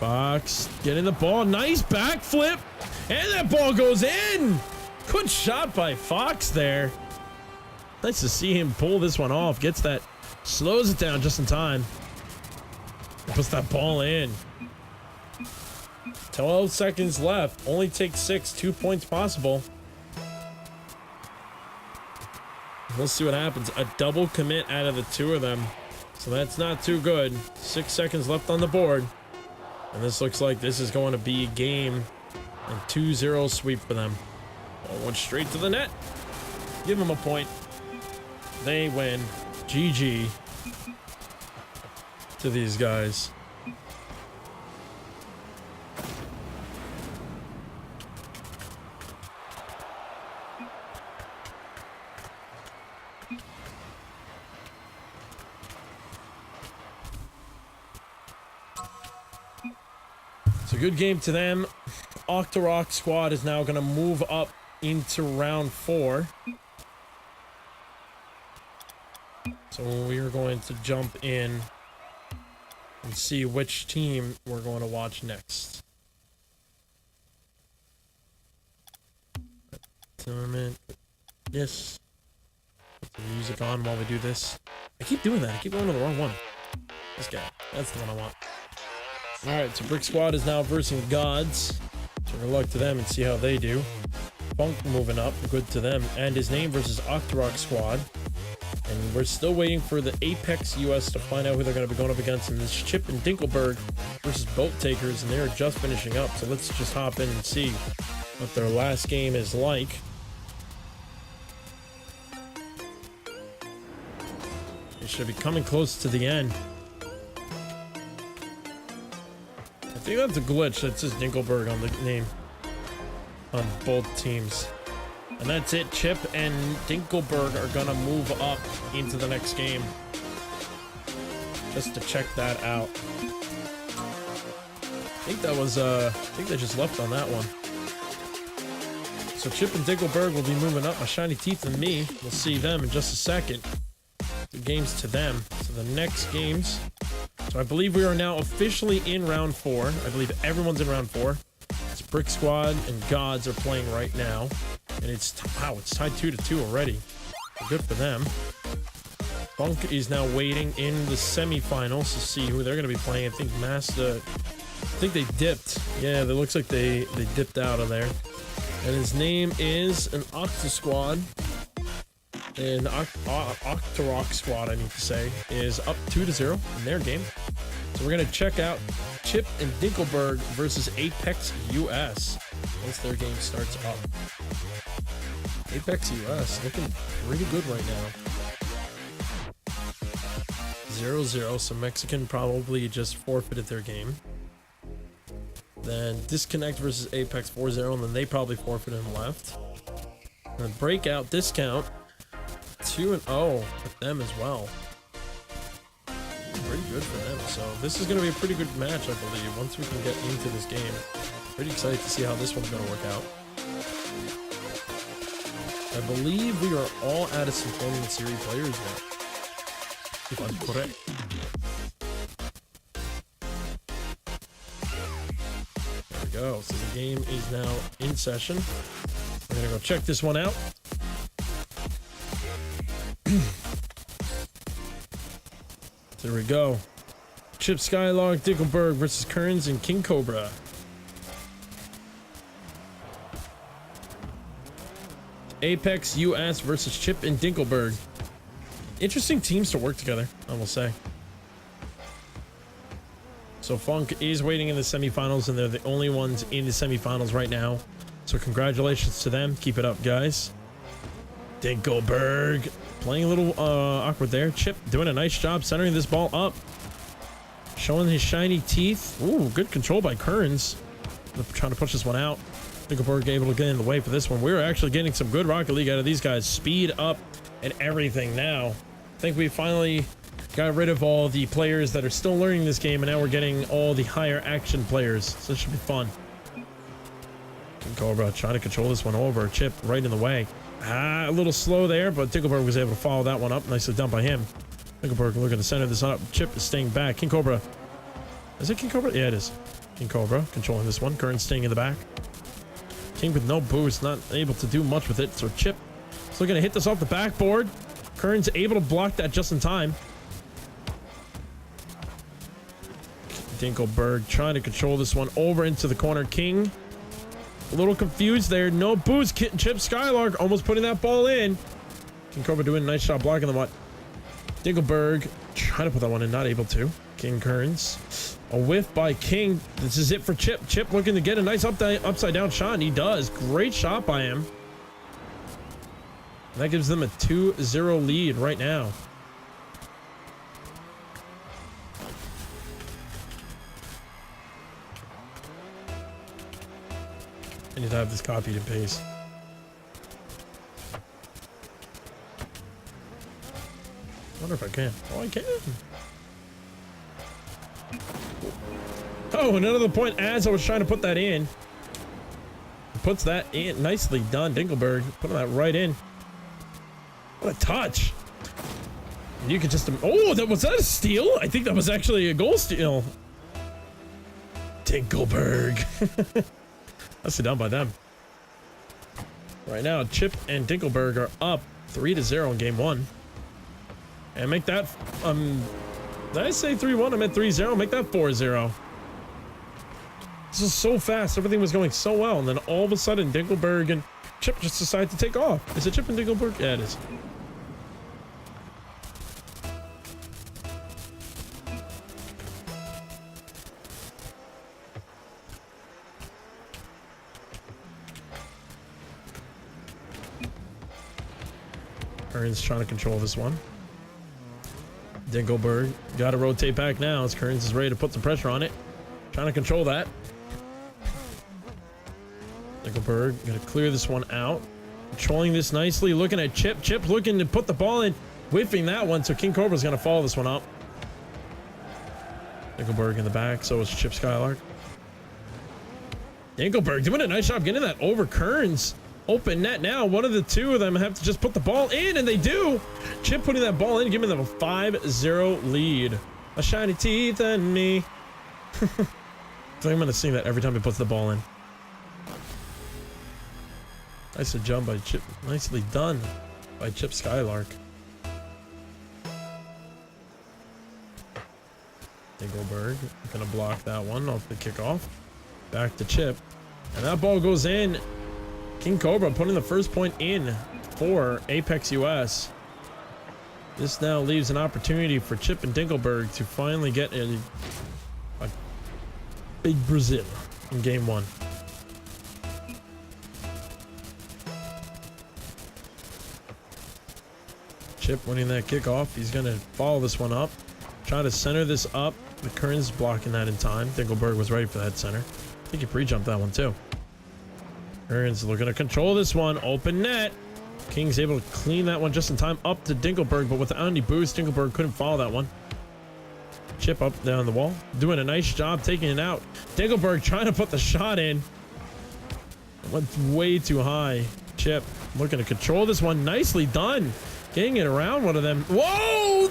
Fox getting the ball. Nice backflip. And that ball goes in. Good shot by Fox there. Nice to see him pull this one off. Gets that. Slows it down just in time. Puts that ball in. 12 seconds left. Only take 6. 2 points possible. We'll see what happens. A double commit out of the two of them. So that's not too good. 6 seconds left on the board. And this looks like this is going to be a game. And 2-0 sweep for them. Ball went straight to the net. Give them a point. They win. GG to these guys. It's a good game to them. Octorok squad is now going to move up into round 4. So we are going to jump in and see which team we're going to watch next. Tournament. Yes. Put the music on while we do this. I keep doing that. I keep going to the wrong one. This guy. That's the one I want. Alright, so Brick Squad is now versing Gods. So good luck to them and see how they do. Funk moving up. Good to them. And his name versus Octorok Squad. And we're still waiting for the Apex US to find out who they're going to be going up against in this Chip and Dinkelberg versus Boat Takers, and they're just finishing up. So let's just hop in and see what their last game is like. They should be coming close to the end. I think that's a glitch. That says Dinkelberg on the name on both teams. And that's it. Chip and Dinkelberg are gonna move up into the next game. Just to check that out. I think that was I think they just left on that one. So Chip and Dinkelberg will be moving up. My Shiny Teeth and me. We'll see them in just a second. The games to them. So the next games. So I believe we are now officially in round 4. I believe everyone's in round 4. It's Brick Squad and Gods are playing right now. And it's, wow, it's tied 2-2 already. Good for them. Funk is now waiting in the semifinals to see who they're going to be playing. I think I think they dipped. Yeah, it looks like they dipped out of there. And his name is an Octo Squad. And Octorok Squad, I need to say, is up 2-0 in their game. So we're going to check out Chip and Dinkelberg versus Apex US once their game starts up. Apex US looking pretty good right now. 0-0, so Mexican probably just forfeited their game. Then Disconnect versus Apex 4-0, and then they probably forfeited and left. And then Breakout Discount 2-0 with them as well. Pretty good for them. So this is going to be a pretty good match, I believe, once we can get into this game. Pretty excited to see how this one's going to work out. I believe we are all out of Symphonian Series players now, if I'm correct. There we go. So the game is now in session. We're going to go check this one out. There we go. Chip Skylog, Dinkelberg versus Kearns and King Cobra. Apex US versus Chip and Dinkelberg. Interesting teams to work together, I will say. So Funk is waiting in the semifinals, and they're the only ones in the semifinals right now. So congratulations to them. Keep it up, guys. Dinkelberg playing a little awkward there. Chip doing a nice job centering this ball up. Showing his shiny teeth. Ooh, good control by Kearns. Trying to push this one out. Dinkelberg able to get in the way for this one. We're actually getting some good Rocket League out of these guys. Speed up and everything now. I think we finally got rid of all the players that are still learning this game, and now we're getting all the higher action players. So this should be fun. King Cobra trying to control this one over. Chip right in the way. A little slow there, but Dinkelberg was able to follow that one up. Nicely done by him. Dinkelberg looking to center this up. Chip is staying back. King Cobra. Is it King Cobra? Yeah, it is. King Cobra controlling this one. Kern staying in the back. King with no boost, not able to do much with it. So Chip is looking to hit this off the backboard. Kern's able to block that just in time. Dinkelberg trying to control this one over into the corner. King a little confused there. No boost. Chip Skylark almost putting that ball in. King Cobra doing a nice job blocking the what. Dinkelberg trying to put that one in, not able to. King Kearns. A whiff by King. This is it for Chip. Chip looking to get a nice upside down shot, and he does. Great shot by him. That gives them a 2-0 lead right now. I need to have this copied and paste. I wonder if I can. Oh, I can. Oh, another point as I was trying to put that in. Puts that in. Nicely done, Dinkelberg. Putting that right in. What a touch. You could just... Oh, was that a steal? I think that was actually a goal steal. Dinkelberg. That's done by them. Right now, Chip and Dinkelberg are up 3-0 in game 1. And make that... did I say 3-1? I meant 3-0. Make that 4-0. This is so fast. Everything was going so well. And then all of a sudden, Dinkelberg and Chip just decide to take off. Is it Chip and Dinkelberg? Yeah, it is. Kearns trying to control this one. Dinkelberg got to rotate back now as Kearns is ready to put some pressure on it. Trying to control that. Dinkelberg going to clear this one out. Controlling this nicely. Looking at Chip. Chip looking to put the ball in. Whiffing that one. So King Cobra's going to follow this one up. Dinkelberg in the back. So is Chip Skylark. Dinkelberg doing a nice job getting that over Kearns. Open net now. One of the two of them have to just put the ball in, and they do. Chip putting that ball in, giving them a 5-0 lead. A shiny teeth and me. So I'm going to sing that every time he puts the ball in. Nice jump by Chip. Nicely done by Chip Skylark. Dinkelberg going to block that one off the kickoff. Back to Chip. And that ball goes in. King Cobra putting the first point in for Apex US. This now leaves an opportunity for Chip and Dinkelberg to finally get a big Brazil in game 1. Chip winning that kickoff. He's going to follow this one up. Try to center this up. The Kearns blocking that in time. Dinkelberg was ready for that center. I think he pre-jumped that one too. Kearns looking to control this one. Open net. King's able to clean that one just in time up to Dinkelberg, but without any boost, Dinkelberg couldn't follow that one. Chip up down the wall. Doing a nice job taking it out. Dinkelberg trying to put the shot in. It went way too high. Chip looking to control this one. Nicely done. Getting it around one of them. Whoa!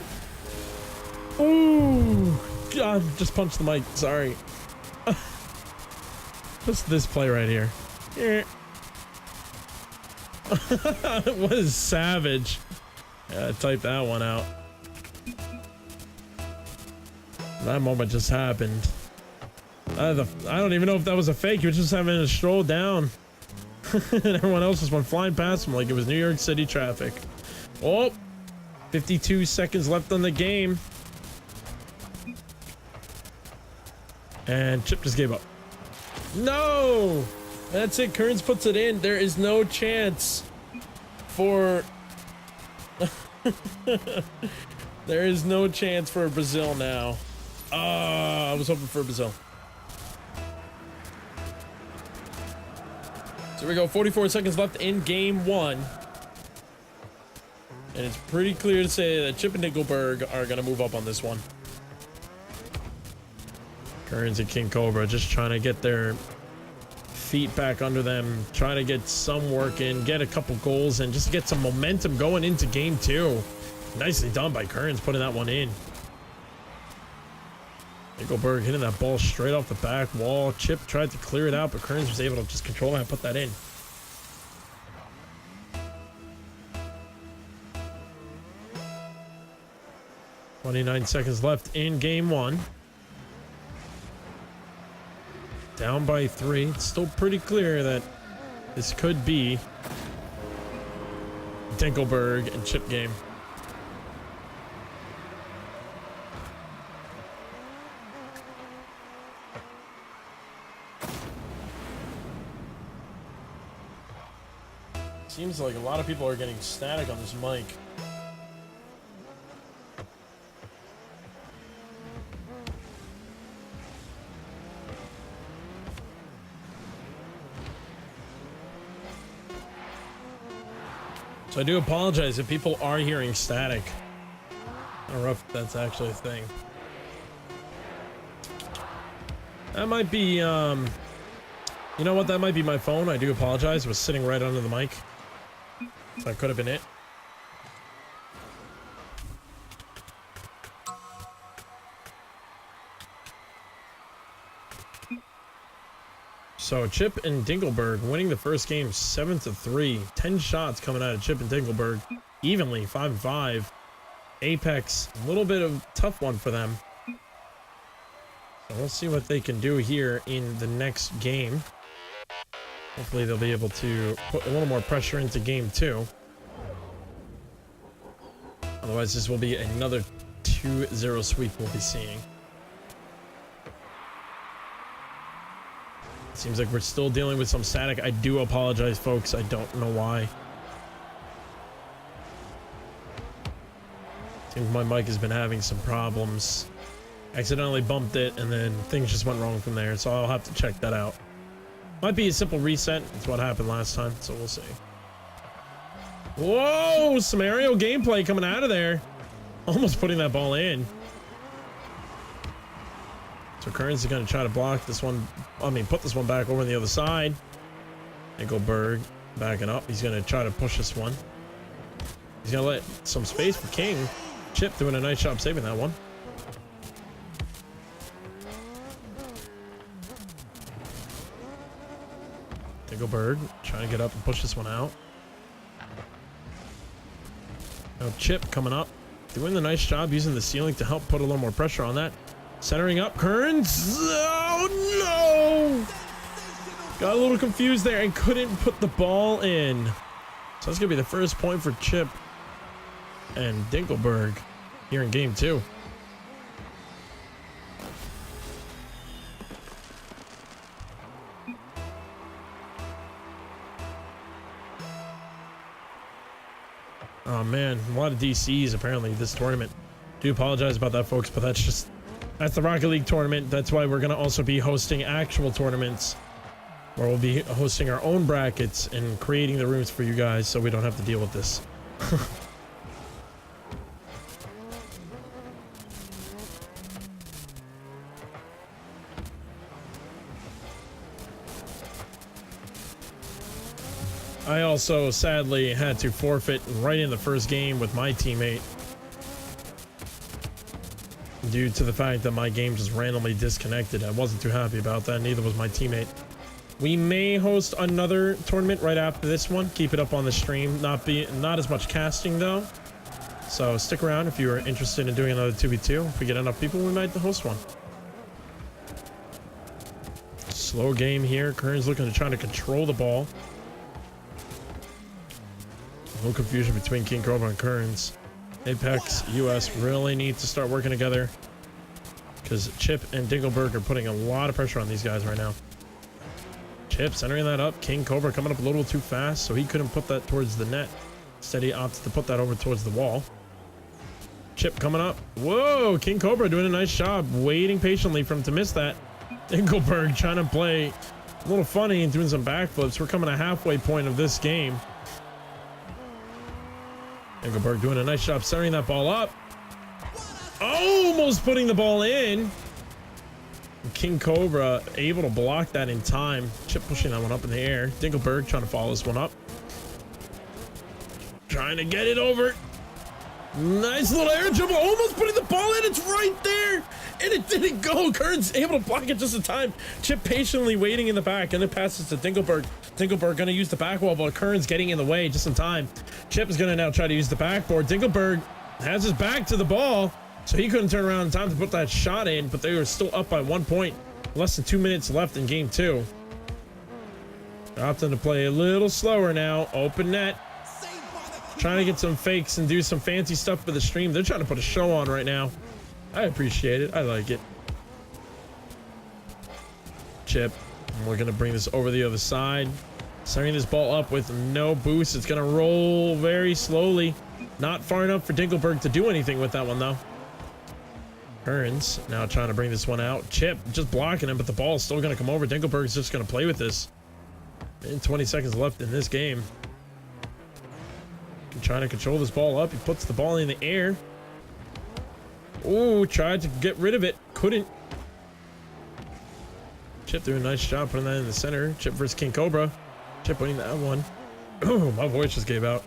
Ooh. God, just punched the mic. Sorry. What's this play right here? What is savage? Yeah, type that one out. That moment just happened. I don't even know if that was a fake. He was just having a stroll down. And everyone else just went flying past him like it was New York City traffic. Oh, 52 seconds left on the game. And Chip just gave up. No! That's it. Kearns puts it in. There is no chance for... There is no chance for Brazil now. I was hoping for Brazil. So here we go. 44 seconds left in game 1. And it's pretty clear to say that Chip and Dinkelberg are going to move up on this one. Kearns and King Cobra just trying to get their feet back under them, trying to get some work in, get a couple goals, and just get some momentum going into game 2. Nicely done by Kearns putting that one in. Dinkelberg hitting that ball straight off the back wall. Chip tried to clear it out, but Kearns was able to just control that and put that in. .29 seconds left in game 1. Down by 3. It's still pretty clear that this could be Dinkelberg and Chip game. Seems like a lot of people are getting static on this mic. So I do apologize if people are hearing static. I don't know if that's actually a thing. That might be, you know what? That might be my phone. I do apologize. It was sitting right under the mic. So that could have been it. So Chip and Dinkelberg winning the first game 7-3. 10 shots coming out of Chip and Dinkelberg evenly, 5-5. Apex, a little bit of a tough one for them. So we'll see what they can do here in the next game. Hopefully they'll be able to put a little more pressure into game 2. Otherwise this will be another 2-0 sweep we'll be seeing. Seems like we're still dealing with some static. I do apologize, folks. I don't know why. Seems my mic has been having some problems. Accidentally bumped it, and then things just went wrong from there. So I'll have to check that out. Might be a simple reset. That's what happened last time, so we'll see. Whoa! Some aerial gameplay coming out of there. Almost putting that ball in. So Kearns is going to try to block this one. I mean, put this one back over on the other side. Dinkelberg backing up. He's going to try to push this one. He's going to let some space for King. Chip doing a nice job saving that one. Dinkelberg trying to get up and push this one out. Now Chip coming up. Doing the nice job using the ceiling to help put a little more pressure on that. Centering up, Kearns. Oh no! Got a little confused there and couldn't put the ball in. So that's gonna be the first point for Chip and Dinkelberg here in game 2. Oh man, a lot of DCs apparently this tournament. Do apologize about that, folks, but that's the Rocket League tournament. That's why we're going to also be hosting actual tournaments where we'll be hosting our own brackets and creating the rooms for you guys so we don't have to deal with this. I also sadly had to forfeit right in the first game with my teammate due to the fact that my game just randomly disconnected. I wasn't too happy about that, neither was my teammate. We may host another tournament right after this one. Keep it up on the stream. Not as much casting though. So stick around if you are interested in doing another 2v2. If we get enough people, we might host one. Slow game here. Kearns looking to try to control the ball. No confusion between King Cobra and Kearns. Apex US really need to start working together because Chip and Dinkelberg are putting a lot of pressure on these guys right now. Chip centering that up. King Cobra coming up a little too fast, so he couldn't put that towards the net. Instead, he opted to put that over towards the wall. Chip coming up. Whoa! King Cobra doing a nice job, waiting patiently for him to miss that. Dinkelberg trying to play a little funny and doing some backflips. We're coming to halfway point of this game. Dinkelberg doing a nice job setting that ball up. Almost putting the ball in. King Cobra able to block that in time. Chip pushing that one up in the air. Dinkelberg trying to follow this one up. Trying to get it over. Nice little air dribble. Almost putting the ball in. It's right there. And it didn't go. Kern's able to block it just in time. Chip patiently waiting in the back. And it passes to Dinkelberg. Dinkelberg going to use the back wall, but Kern's getting in the way just in time. Chip is going to now try to use the backboard. Dinkelberg has his back to the ball, so he couldn't turn around in time to put that shot in, but they were still up by 1 point. Less than 2 minutes left in game 2. Opting to play a little slower now. Open net. Trying to get some fakes and do some fancy stuff for the stream. They're trying to put a show on right now. I appreciate it. I like it. Chip. We're going to bring this over the other side. Setting this ball up with no boost. It's going to roll very slowly. Not far enough for Dinkelberg to do anything with that one, though. Kearns now trying to bring this one out. Chip just blocking him, but the ball is still going to come over. Dinkelberg's just going to play with this. And 20 seconds left in this game. Trying to control this ball up. He puts the ball in the air. Oh, tried to get rid of it. Couldn't. Chip doing a nice job putting that in the center. Chip versus King Cobra. Chip winning that one. Oh, my voice just gave out.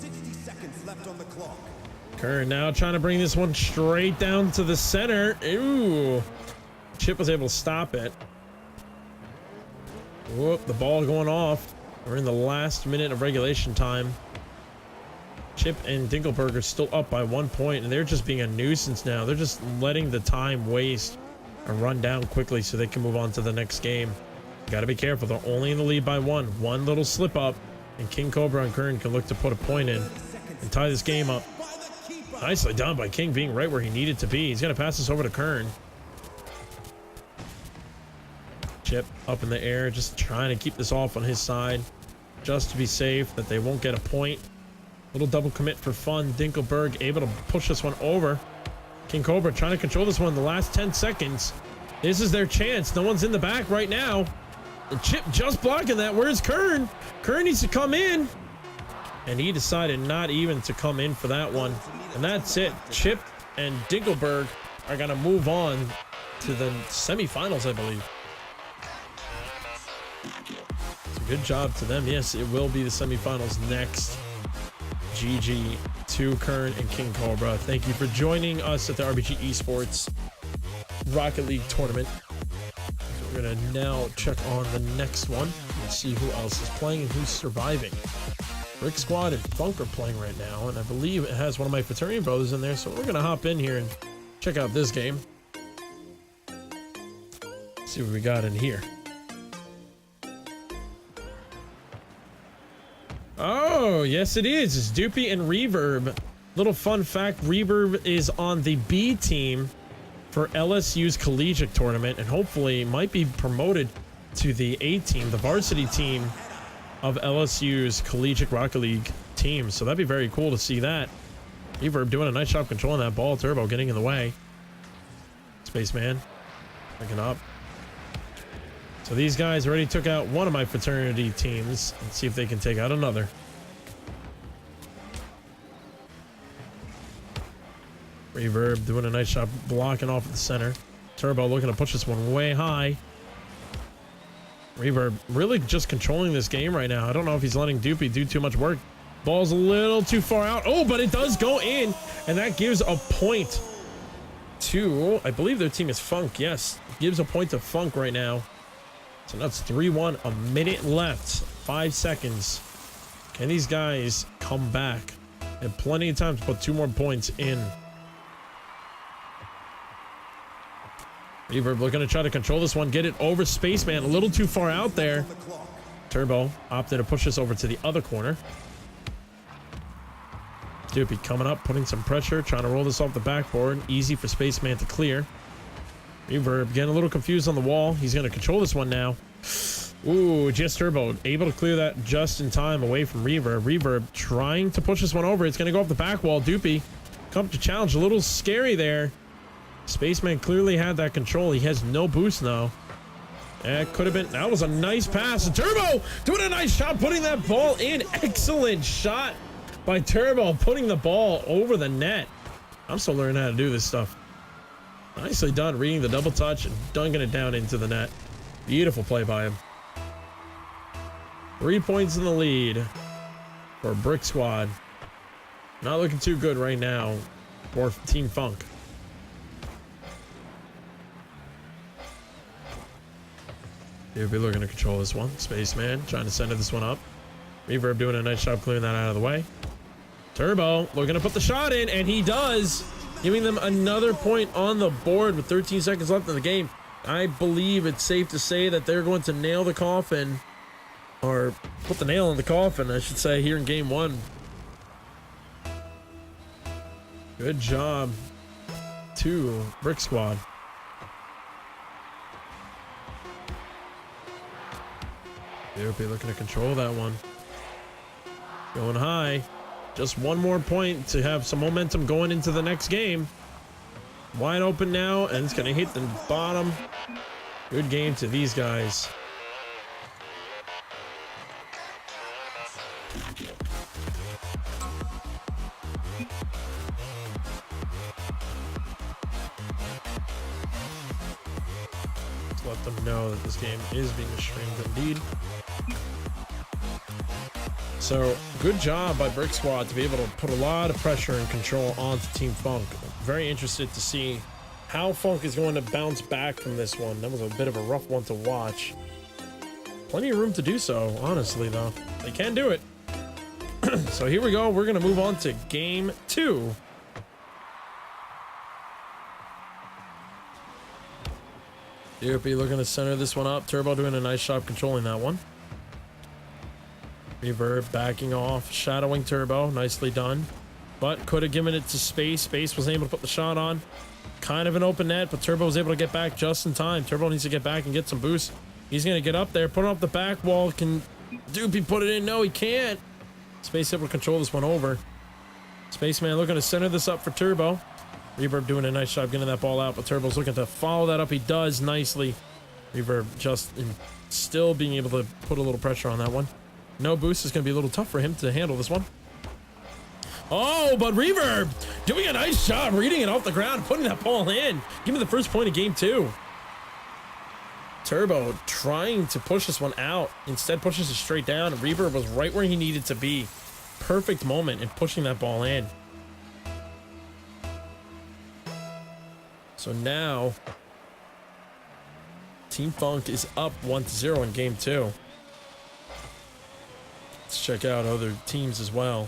60 seconds left on the clock. Kern now trying to bring this one straight down to the center. Ooh. Chip was able to stop it. Whoop, the ball going off. We're in the last minute of regulation time. Chip and Dinkelberg are still up by 1 point, and they're just being a nuisance now. They're just letting the time waste and run down quickly so they can move on to the next game. Got to be careful. They're only in the lead by 1. One little slip up, and King Cobra and Kern can look to put a point in and tie this game up. Nicely done by King, being right where he needed to be. He's going to pass this over to Kern. Chip up in the air, just trying to keep this off on his side, just to be safe that they won't get a point. Little double commit for fun. Dinkelberg able to push this one over. King Cobra trying to control this one in the last 10 seconds. This is their chance. No one's in the back right now. The Chip just blocking that. Where's Kern? Kern needs to come in. And he decided not even to come in for that one. And that's it. Chip and Dinkelberg are going to move on to the semifinals, I believe. So good job to them. Yes, it will be the semifinals next. GG to Kern and King Cobra. Thank you for joining us at the RBG Esports Rocket League tournament. We're going to now check on the next one and see who else is playing and who's surviving. Rick Squad and Funk are playing right now, and I believe it has one of my fraternity brothers in there, so we're going to hop in here and check out this game. See what we got in here. Oh, yes it is. It's Doopy and Reverb. Little fun fact, Reverb is on the B team for LSU's collegiate tournament and hopefully might be promoted to the A team, the varsity team of LSU's collegiate Rocket League team. So that'd be very cool to see that. Reverb doing a nice job controlling that ball. Turbo getting in the way. Spaceman picking up. So these guys already took out one of my fraternity teams. Let's see if they can take out another. Reverb doing a nice job blocking off at the center. Turbo looking to push this one way high. Reverb really just controlling this game right now. I don't know if he's letting Doopy do too much work. Ball's a little too far out. Oh, but it does go in, and that gives a point to, I believe their team is Funk. Yes, gives a point to Funk right now. So that's 3-1, a minute left, 5 seconds. Can these guys come back? And plenty of time to put 2 more points in. Reverb looking to try to control this one, get it over Spaceman, a little too far out there. Turbo opted to push this over to the other corner. Doopy coming up, putting some pressure, trying to roll this off the backboard. Easy for Spaceman to clear. Reverb getting a little confused on the wall. He's going to control this one now. Ooh, just Turbo able to clear that just in time away from Reverb. Reverb trying to push this one over. It's going to go off the back wall. Doopy come to challenge. A little scary there. Spaceman clearly had that control. He has no boost now. That could have been. That was a nice pass. And Turbo doing a nice job putting that ball in. Excellent shot by Turbo, putting the ball over the net. I'm still learning how to do this stuff. Nicely done, reading the double touch and dunking it down into the net. Beautiful play by him. 3 points in the lead for Brick Squad. Not looking too good right now for Team Funk. He'll be looking to control this one. Spaceman trying to center this one up. Reverb doing a nice job clearing that out of the way. Turbo looking to put the shot in, and he does, giving them another point on the board with 13 seconds left in the game. I believe it's safe to say that they're going to nail the coffin, or put the nail in the coffin, I should say, here in game one. Good job to Brick Squad. They'll be looking to control that one. Going high. Just one more point to have some momentum going into the next game. Wide open now, and it's going to hit the bottom. Good game to these guys. Let's let them know that this game is being streamed indeed. So, good job by Brick Squad to be able to put a lot of pressure and control onto Team Funk. Very interested to see how Funk is going to bounce back from this one. That was a bit of a rough one to watch. Plenty of room to do so, honestly, though. They can do it. So here we go. We're going to move on to game two. DOP looking to center this one up. Turbo doing a nice job controlling that one. Reverb backing off, shadowing Turbo, nicely done. But could have given it to Space. Space was able to put the shot on. Kind of an open net, but Turbo was able to get back just in time. Turbo needs to get back and get some boost. He's going to get up there, put it off the back wall. Can Doopy put it in? No, he can't. Space able to control this one over. Spaceman looking to center this up for Turbo. Reverb doing a nice job getting that ball out, but Turbo's looking to follow that up. He does nicely. Reverb just still being able to put a little pressure on that one. No boost is going to be a little tough for him to handle this one. Oh, but Reverb doing a nice job reading it off the ground, putting that ball in. Give me the first point of game two. Turbo trying to push this one out. Instead pushes it straight down. Reverb was right where he needed to be. Perfect moment in pushing that ball in. So now Team Funk is up 1-0 in game two. Let's check out other teams as well.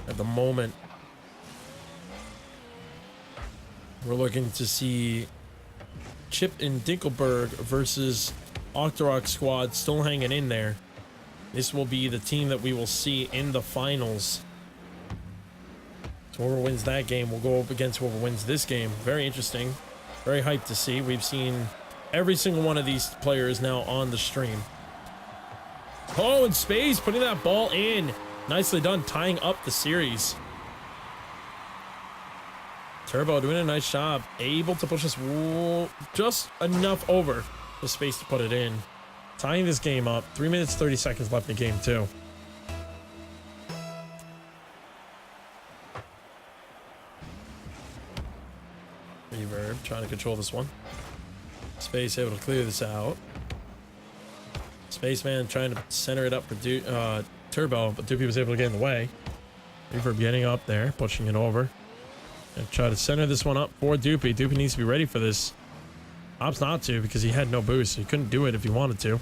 At the moment, we're looking to see Chip and Dinkelberg versus Octorok Squad still hanging in there. This will be the team that we will see in the finals. So whoever wins that game will go up against whoever wins this game. Very interesting. Very hyped to see. We've seen every single one of these players now on the stream. Oh, and Space putting that ball in. Nicely done, tying up the series. Turbo doing a nice job. Able to push this just enough over the Space to put it in. Tying this game up. 3 minutes, 30 seconds left in game two. Reverb trying to control this one. Space able to clear this out. Spaceman trying to center it up for Turbo, but Doopy was able to get in the way. Reverb getting up there, pushing it over. And try to center this one up for Doopy. Doopy needs to be ready for this. Opts not to because he had no boost. He couldn't do it if he wanted to.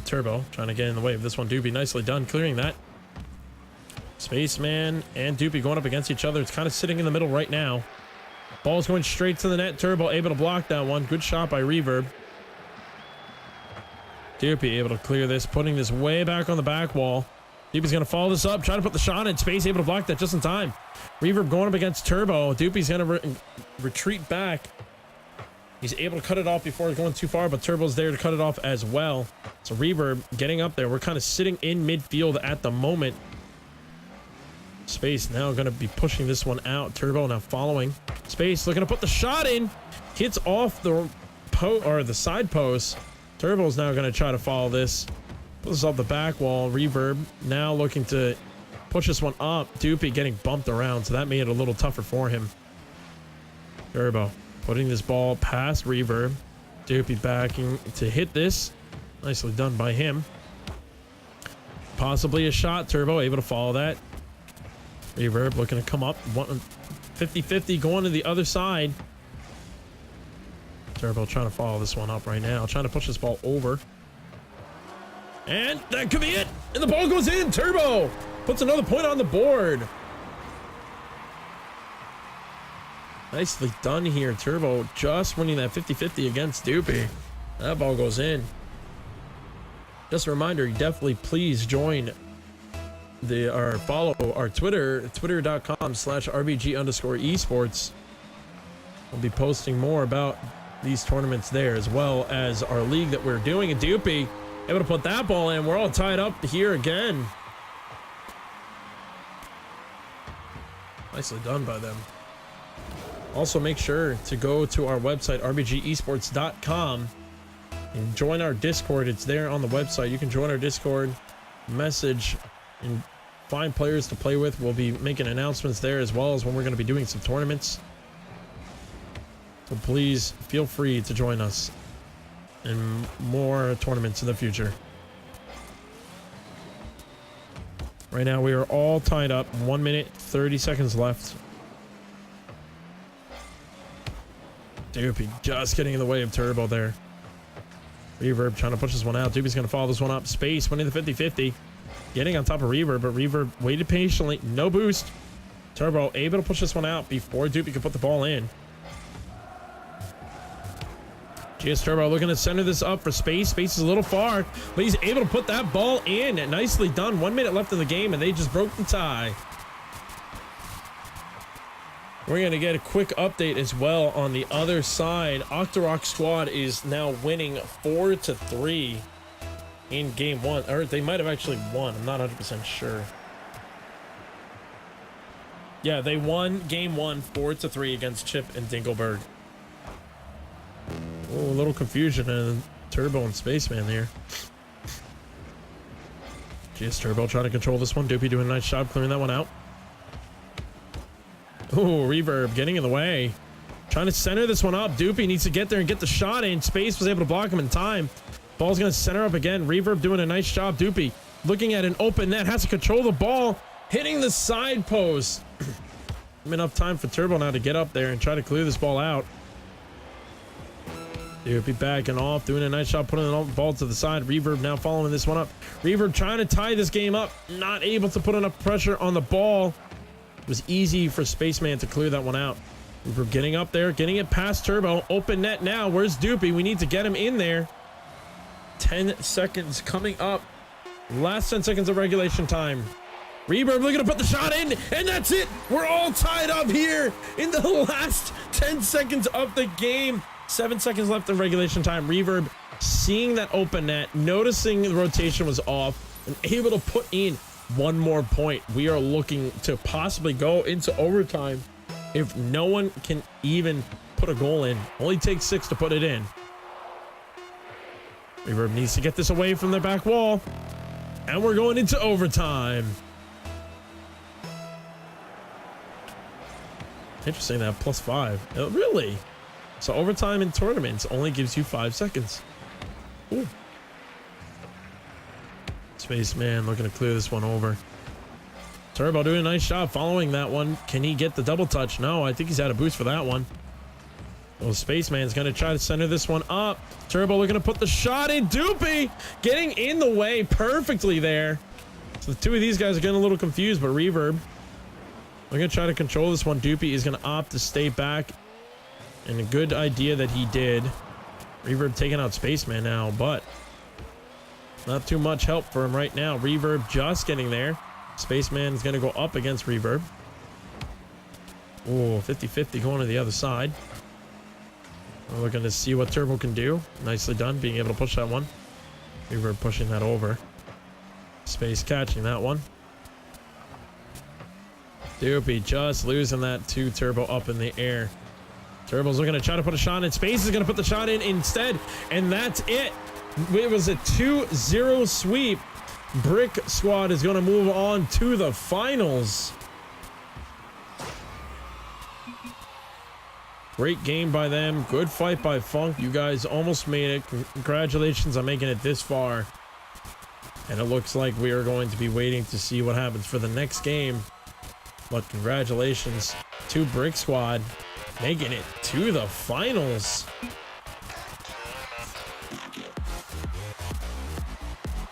Turbo trying to get in the way of this one. Doopy nicely done clearing that. Spaceman and Doopy going up against each other. It's kind of sitting in the middle right now. Ball's going straight to the net. Turbo able to block that one. Good shot by Reverb. Doopy able to clear this, putting this way back on the back wall. Doopy's going to follow this up, try to put the shot in. Space able to block that just in time. Reverb going up against Turbo. Doopy's going to retreat back. He's able to cut it off before going too far, but Turbo's there to cut it off as well. So Reverb getting up there. We're kind of sitting in midfield at the moment. Space now going to be pushing this one out. Turbo now following. Space looking to put the shot in. Hits off the side post. Turbo's now going to try to follow this. Put this off the back wall. Reverb now looking to push this one up. Doopy getting bumped around, so that made it a little tougher for him. Turbo putting this ball past Reverb. Doopy backing to hit this. Nicely done by him. Possibly a shot. Turbo able to follow that. Reverb looking to come up. 50-50 going to the other side. Turbo trying to follow this one up right now. Trying to push this ball over. And that could be it. And the ball goes in. Turbo puts another point on the board. Nicely done here. Turbo just winning that 50-50 against Doopy. That ball goes in. Just a reminder, definitely please join or follow our Twitter, twitter.com/RBG_esports. We'll be posting more about these tournaments there, as well as our league that we're doing. And Doopy able to put that ball in. We're all tied up here again. Nicely done by them. Also, make sure to go to our website, RBGesports.com, and join our Discord. It's there on the website. You can join our Discord, message, and find players to play with. We'll be making announcements there, as well as when we're going to be doing some tournaments. So please feel free to join us in more tournaments in the future. Right now, we are all tied up. 1 minute, 30 seconds left. Doopy just getting in the way of Turbo there. Reverb trying to push this one out. Doopy's going to follow this one up. Space winning the 50-50. Getting on top of Reverb, but Reverb waited patiently. No boost. Turbo able to push this one out before Doopy could put the ball in. GS Turbo looking to center this up for Space. Space is a little far, but he's able to put that ball in. Nicely done. 1 minute left in the game, and they just broke the tie. We're going to get a quick update as well on the other side. Octorok squad is now winning 4-3 in game one. Or they might have actually won. I'm not 100% sure. Yeah, they won game one 4-3 against Chip and Dingleberg. Oh, a little confusion in Turbo and Spaceman here. GS Turbo trying to control this one. Doopy doing a nice job clearing that one out. Oh, Reverb getting in the way. Trying to center this one up. Doopy needs to get there and get the shot in. Space was able to block him in time. Ball's going to center up again. Reverb doing a nice job. Doopy looking at an open net. Has to control the ball. Hitting the side post. Enough time for Turbo now to get up there and try to clear this ball out. Doopy backing off. Doing a nice job putting the ball to the side. Reverb now following this one up. Reverb trying to tie this game up. Not able to put enough pressure on the ball. It was easy for Spaceman to clear that one out. We're getting up there, getting it past Turbo. Open net now. Where's Doopy? We need to get him in there. 10 seconds coming up. Last 10 seconds of regulation time. Reverb looking to put the shot in, and that's it. We're all tied up here in the last 10 seconds of the game. 7 seconds left in regulation time. Reverb seeing that open net, noticing the rotation was off, and able to put in one more point. We are looking to possibly go into overtime if no one can even put a goal in. Only takes 6 to put it in. Reverb needs to get this away from the back wall, and we're going into overtime. Interesting, that +5. Oh, really? So overtime in tournaments only gives you 5 seconds. Ooh. Spaceman looking to clear this one over. Turbo doing a nice job following that one. Can he get the double touch? No, I think he's had a boost for that one. Well, Spaceman's going to try to center this one up. Turbo looking to put the shot in. Doopy getting in the way perfectly there. So the two of these guys are getting a little confused, but Reverb, we're going to try to control this one. Doopy is going to opt to stay back. And a good idea that he did. Reverb taking out Spaceman now, but not too much help for him right now. Reverb just getting there. Spaceman is going to go up against Reverb. Oh, 50-50 going to the other side. We're looking to see what Turbo can do. Nicely done, being able to push that one. Reverb pushing that over. Space catching that one. Doopy just losing that to Turbo up in the air. Turbo's looking to try to put a shot in. Space is going to put the shot in instead. And that's it. It was a 2-0 sweep. Brick Squad is going to move on to the finals. Great game by them. Good fight by Funk. You guys almost made it. Congratulations on making it this far. And it looks like we are going to be waiting to see what happens for the next game. But congratulations to Brick Squad making it to the finals.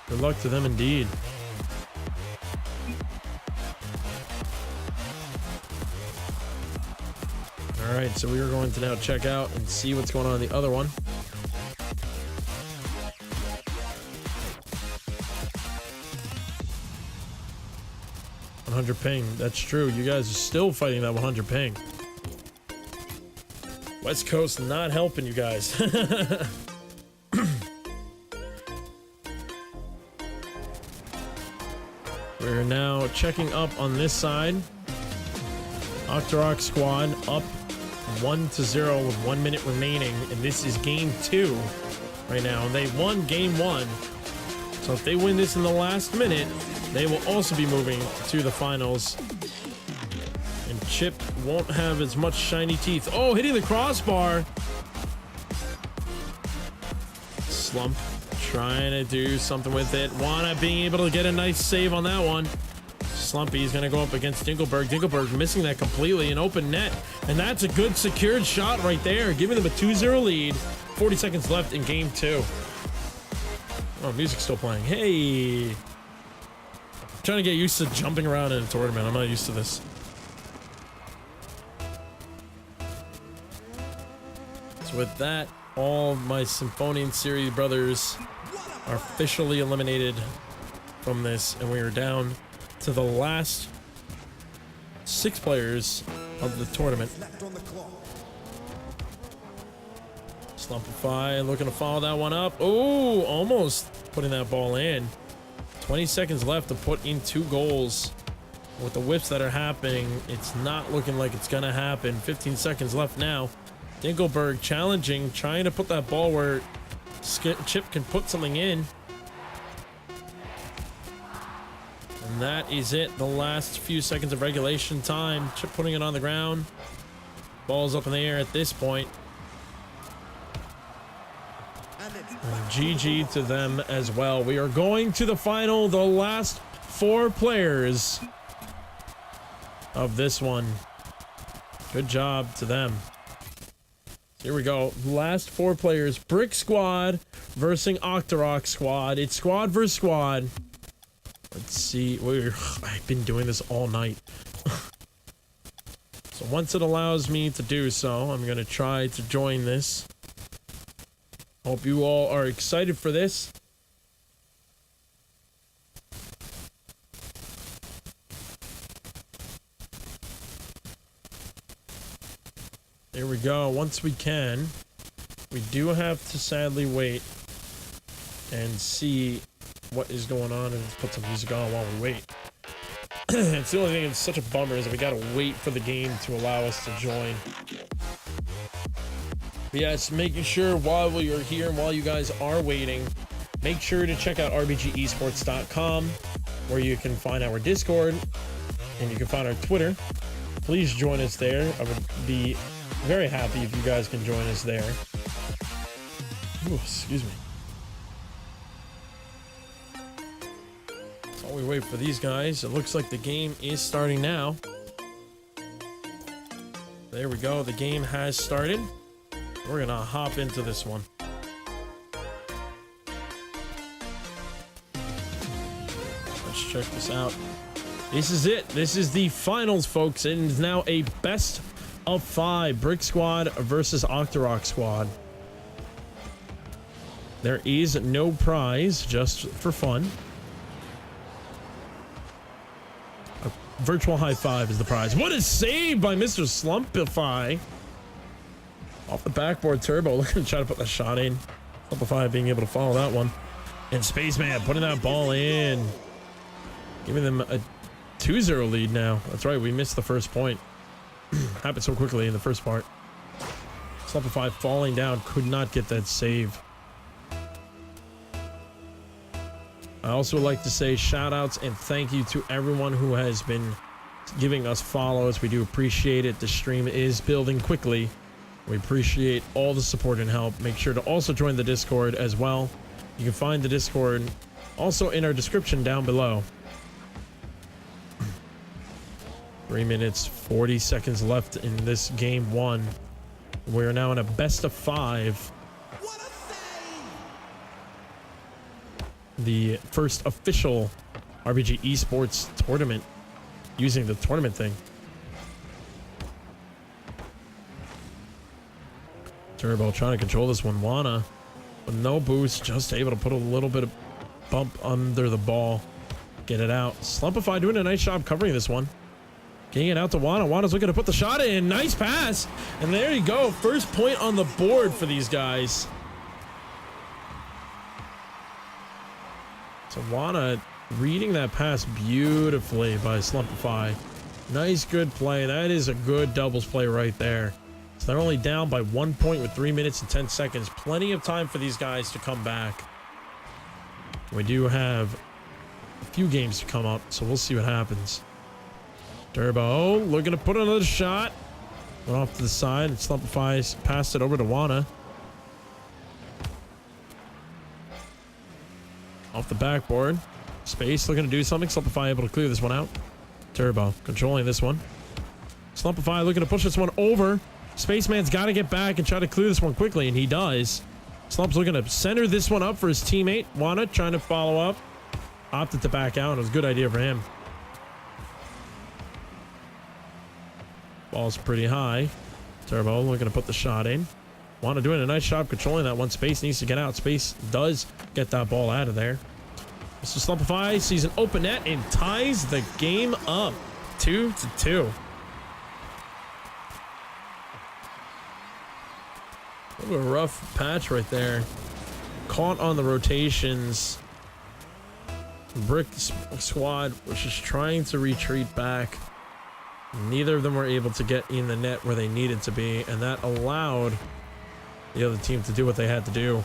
Good luck to them indeed. All right, so we are going to now check out and see what's going on in the other one. Ping. That's true. You guys are still fighting that 100 ping. West Coast not helping you guys. We're now checking up on this side. Octorok Squad up 1-0 with 1 minute remaining, and this is game 2 right now. They won game 1, so if they win this in the last minute, they will also be moving to the finals. And Chip won't have as much shiny teeth. Oh, hitting the crossbar. Slump trying to do something with it. Wanna being able to get a nice save on that one. Slumpy's gonna go up against Dinkelberg. Dinkelberg missing that completely. An open net. And that's a good secured shot right there, giving them a 2-0 lead. 40 seconds left in game 2. Oh, music's still playing. Hey. I'm trying to get used to jumping around in a tournament. I'm not used to this. So with that, all of my Symphonian Series brothers are officially eliminated from this, and we are down to the last 6 players of the tournament. Slumpify looking to follow that one up. Oh, almost putting that ball in. 20 seconds left to put in 2 goals. With the whips that are happening, it's not looking like it's gonna happen. 15 seconds left now. Dinkelberg challenging, trying to put that ball where Chip can put something in. And that is it. The last few seconds of regulation time. Chip putting it on the ground. Ball's up in the air at this point. And GG to them as well. We are going to the final. The last 4 players of this one. Good job to them. Here we go. Last 4 players. Brick Squad versus Octorok Squad. It's squad versus squad. Let's see. I've been doing this all night. So once it allows me to do so, I'm going to try to join this. Hope you all are excited for this. There we go. Once we can, we do have to sadly wait and see what is going on, and put some music on while we wait. It's the only thing that's such a bummer is that we gotta wait for the game to allow us to join. But yes, making sure while we are here and while you guys are waiting, make sure to check out RBGEsports.com, where you can find our Discord and you can find our Twitter. Please join us there. I would be very happy if you guys can join us there. Ooh, excuse me. So while we wait for these guys, it looks like the game is starting now. There we go. The game has started. We're gonna hop into this one. Let's check this out. This is it. This is the finals, folks. It is now a best of 5. Brick Squad versus Octorok Squad. There is no prize, just for fun. A virtual high five is the prize. What a save by Mr. Slumpify. Off the backboard Turbo, looking to try to put that shot in. Slumpify being able to follow that one. And Spaceman putting that ball in. Giving them a 2-0 lead now. That's right, we missed the first point. Happened so quickly in the first part. Slumpify falling down, could not get that save. I also would like to say shout outs and thank you to everyone who has been giving us follows. We do appreciate it. The stream is building quickly. We appreciate all the support and help. Make sure to also join the Discord as well. You can find the Discord also in our description down below. 3 minutes, 40 seconds left in this game 1. We're now in a best of 5. The first official RBG Esports tournament using the tournament thing. Turbo trying to control this one. Wana with no boost, just able to put a little bit of bump under the ball. Get it out. Slumpify doing a nice job covering this one. Getting it out to Wana. Wana's looking to put the shot in. Nice pass. And there you go. First point on the board for these guys. So Wana reading that pass beautifully by Slumpify. Nice, good play. That is a good doubles play right there. So they're only down by 1 point with 3 minutes and 10 seconds. Plenty of time for these guys to come back. We do have a few games to come up, so we'll see what happens. Turbo looking to put another shot. Went off to the side and Slumpify passed it over to Wana. Off the backboard. Space looking to do something. Slumpify able to clear this one out. Turbo controlling this one. Slumpify looking to push this one over. Spaceman's got to get back and try to clear this one quickly, and he does. Slump's looking to center this one up for his teammate. Wana trying to follow up. Opted to back out. It was a good idea for him. Ball's pretty high. Turbo looking to put the shot in. Wana doing a nice job controlling that one. Space needs to get out. Space does get that ball out of there. Mr. Slumpify sees an open net and ties the game up 2-2. A little rough patch right there. Caught on the rotations. Brick squad was just trying to retreat back. Neither of them were able to get in the net where they needed to be, and that allowed the other team to do what they had to do.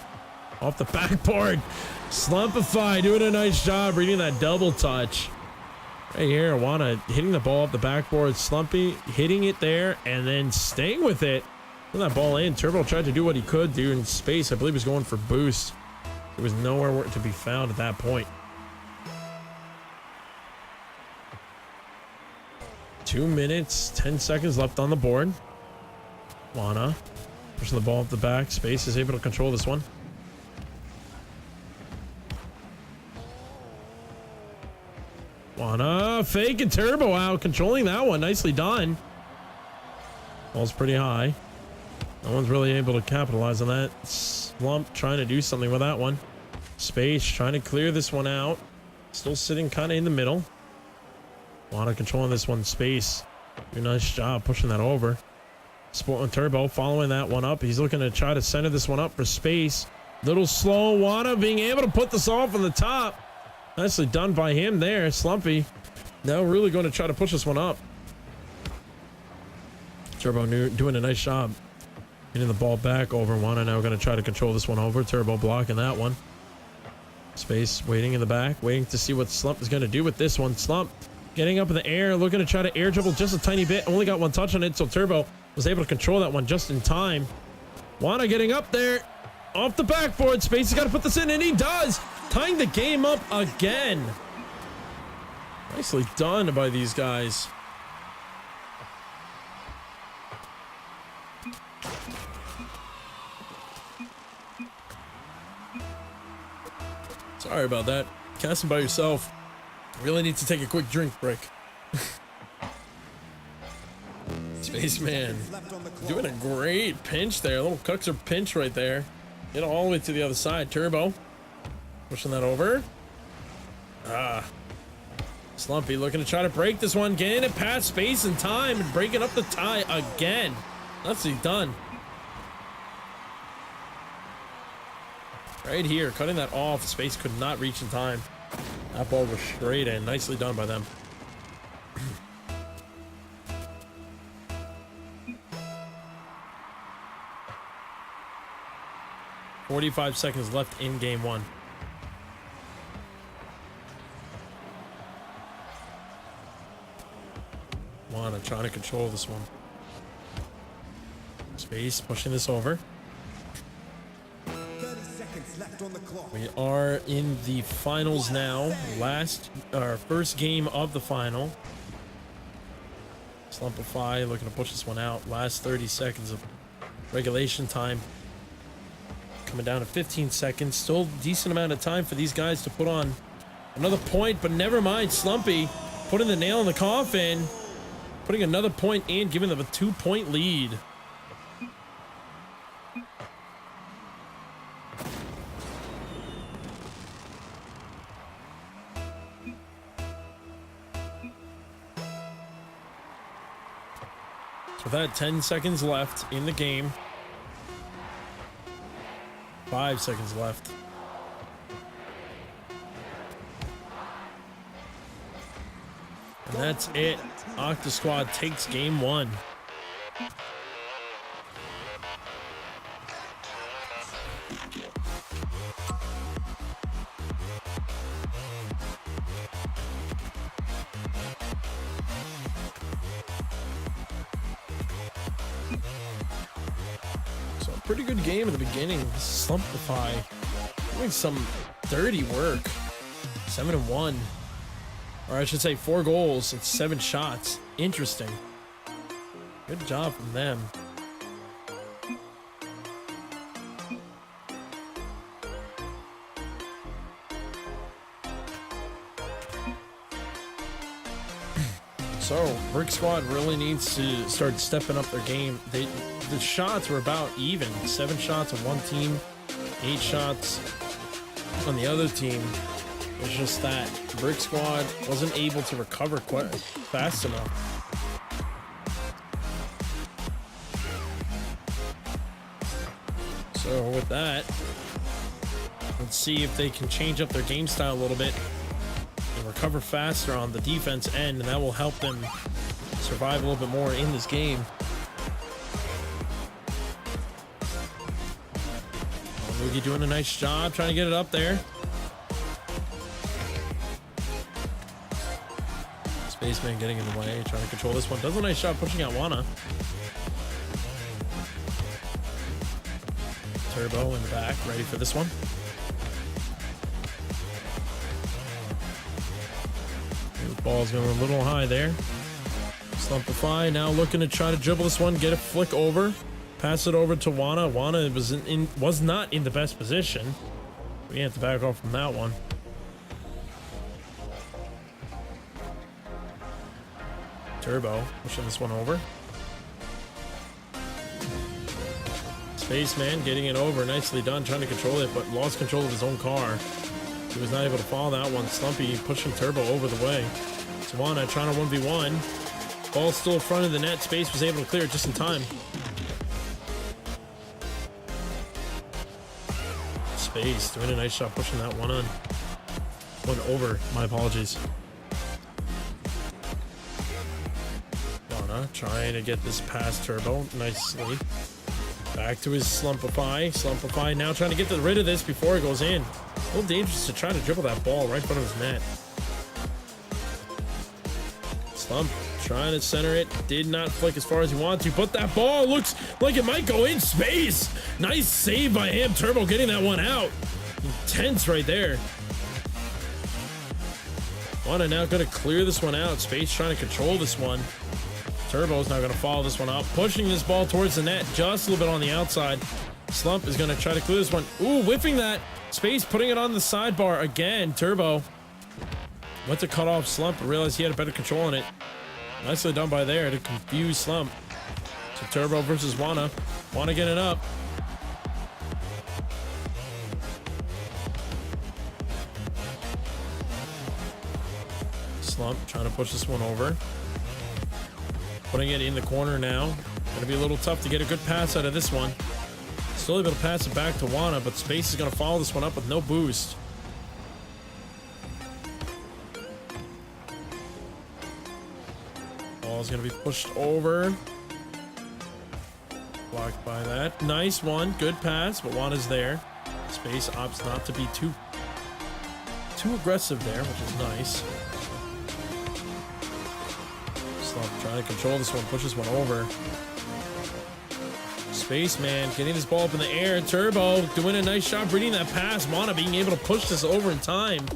Off the backboard, Slumpify doing a nice job reading that double touch. Right here, Wana hitting the ball off the backboard. Slumpy hitting it there and then staying with it. Put that ball in. Turbo tried to do what he could do in space. I believe he was going for boost. It was nowhere to be found at that point. 2 minutes, 10 seconds left on the board. Wana pushing the ball up the back. Space is able to control this one. Wana fake and Turbo out, controlling that one. Nicely done. Ball's pretty high. No one's really able to capitalize on that. Slump trying to do something with that one. Space trying to clear this one out. Still sitting kind of in the middle. Wana controlling this one. Space. Do a nice job pushing that over. Sport and Turbo following that one up. He's looking to try to center this one up for Space. Little slow. Wana being able to put this off on the top. Nicely done by him there. Slumpy now really going to try to push this one up. Turbo doing a nice job getting the ball back over. Wana now going to try to control this one over. Turbo blocking that one. Space waiting in the back, waiting to see what Slump is going to do with this one. Slump getting up in the air, looking to try to air dribble just a tiny bit. Only got one touch on it, so Turbo was able to control that one just in time. Wana getting up there off the backboard. Space has got to put this in, and he does, tying the game up again. Nicely done by these guys. Sorry about that. Casting by yourself. Really need to take a quick drink break. Spaceman doing a great pinch there. A little Cuxer pinch right there. Get all the way to the other side. Turbo pushing that over. Slumpy looking to try to break this one. Getting it past Space and time and breaking up the tie again. Nicely done. Right here, cutting that off. Space could not reach in time. That ball was straight in. Nicely done by them. .45 seconds left in game one. Wanna trying to control this one. Space pushing this over. 30 seconds left on the clock. We are in the finals now. First game of the final. Slumpify looking to push this one out. Last 30 seconds of regulation time. Coming down to 15 seconds. Still decent amount of time for these guys to put on another point, but never mind. Slumpy putting the nail in the coffin. Putting another point in, giving them a 2-point lead. So that 10 seconds left in the game. 5 seconds left. And that's it. Octa Squad takes game 1. So a pretty good game at the beginning. Slumpify doing some dirty work. 7-1. Or I should say 4 goals and 7 shots. Interesting. Good job from them. So, Brick Squad really needs to start stepping up their game. The shots were about even. 7 shots on one team, 8 shots on the other team. It's just that Brick Squad wasn't able to recover quite fast enough. So with that, let's see if they can change up their game style a little bit and recover faster on the defense end, and that will help them survive a little bit more in this game. Luigi doing a nice job trying to get it up there. Spaceman getting in the way, trying to control this one. Does a nice job pushing out Wana. Turbo in the back, ready for this one. The ball's going a little high there. Slumpify now looking to try to dribble this one, get a flick over, pass it over to Wana. Wana was not in the best position. We have to back off from that one. Turbo pushing this one over. Spaceman getting it over, nicely done, trying to control it, but lost control of his own car. He was not able to follow that one. Slumpy pushing Turbo over the way. Tawana trying to 1v1. Ball still in front of the net. Space was able to clear it just in time. Space doing a nice job pushing that one over. My apologies. Trying to get this past Turbo nicely. Back to his Slumpify. Slumpify now trying to get rid of this before it goes in. A little dangerous to try to dribble that ball right in front of his net. Slump trying to center it. Did not flick as far as he wanted to, but that ball looks like it might go in space. Nice save by him. Turbo getting that one out. Intense right there. Wana now going to clear this one out. Space trying to control this one. Turbo's now going to follow this one up, pushing this ball towards the net just a little bit on the outside. Slump is going to try to clear this one. Ooh, whiffing that. Space putting it on the sidebar again. Turbo went to cut off Slump, but realized he had a better control on it. Nicely done by there to confuse Slump. So Turbo versus Wana. Wana getting up. Slump trying to push this one over. Putting it in the corner now. Going to be a little tough to get a good pass out of this one. Still able to pass it back to Wana, but Space is going to follow this one up with no boost. Ball's going to be pushed over. Blocked by that. Nice one. Good pass, but Wana's there. Space opts not to be too aggressive there, which is nice. Slump trying to control this one, push this one over. Spaceman getting this ball up in the air. Turbo doing a nice job reading that pass. Mana being able to push this over in time.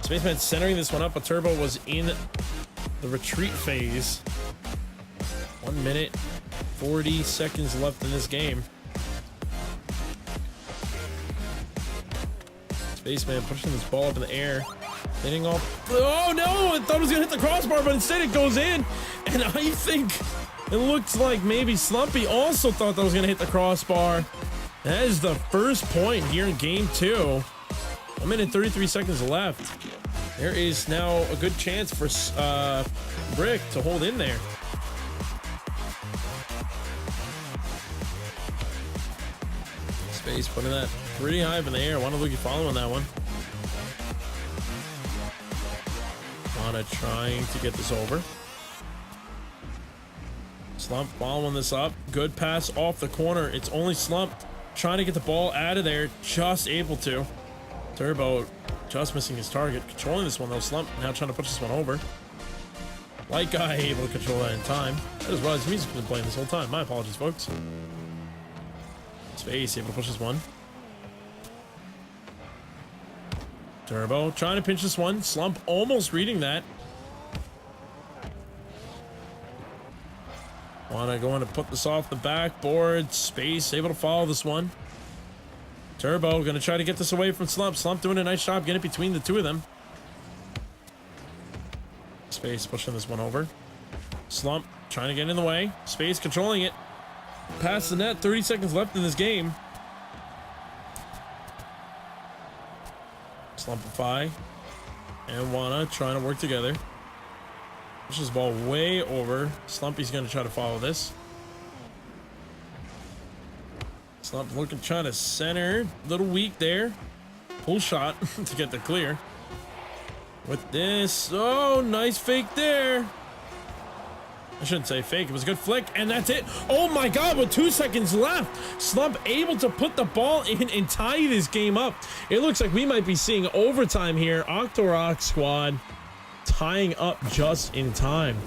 Spaceman centering this one up, but Turbo was in the retreat phase. 1 minute, 40 seconds left in this game. Spaceman pushing this ball up in the air. Hitting off. Oh no! I thought it was going to hit the crossbar, but instead it goes in. And I think it looks like maybe Slumpy also thought that was going to hit the crossbar. That is the first point here in game 2. 1 minute 33 seconds left. There is now a good chance for Brick to hold in there. Space putting that pretty high up in the air. Want to look you following that one. Mana trying to get this over. Slump following this up. Good pass off the corner. It's only Slump trying to get the ball out of there. Just able to. Turbo just missing his target. Controlling this one though. Slump now trying to push this one over. Light Guy able to control that in time. That is Rod's music been playing this whole time. My apologies, folks. Space able to push this one. Turbo trying to pinch this one. Slump almost reading that. Wanna go in to put this off the backboard. Space able to follow this one. Turbo gonna try to get this away from Slump. Slump doing a nice job getting it between the two of them. Space pushing this one over. Slump trying to get in the way. Space controlling it. Past the net. 30 seconds left in this game. Slumpify and Wanna trying to work together. Pushes the ball way over. Slumpy's gonna try to follow this. Slump looking, trying to center. Little weak there. Pull shot to get the clear. With this, oh, nice fake there. I shouldn't say fake, it was a good flick, and that's it. Oh my god, with 2 seconds left, Slump able to put the ball in and tie this game up. It looks like we might be seeing overtime here. Octorok squad tying up just in time.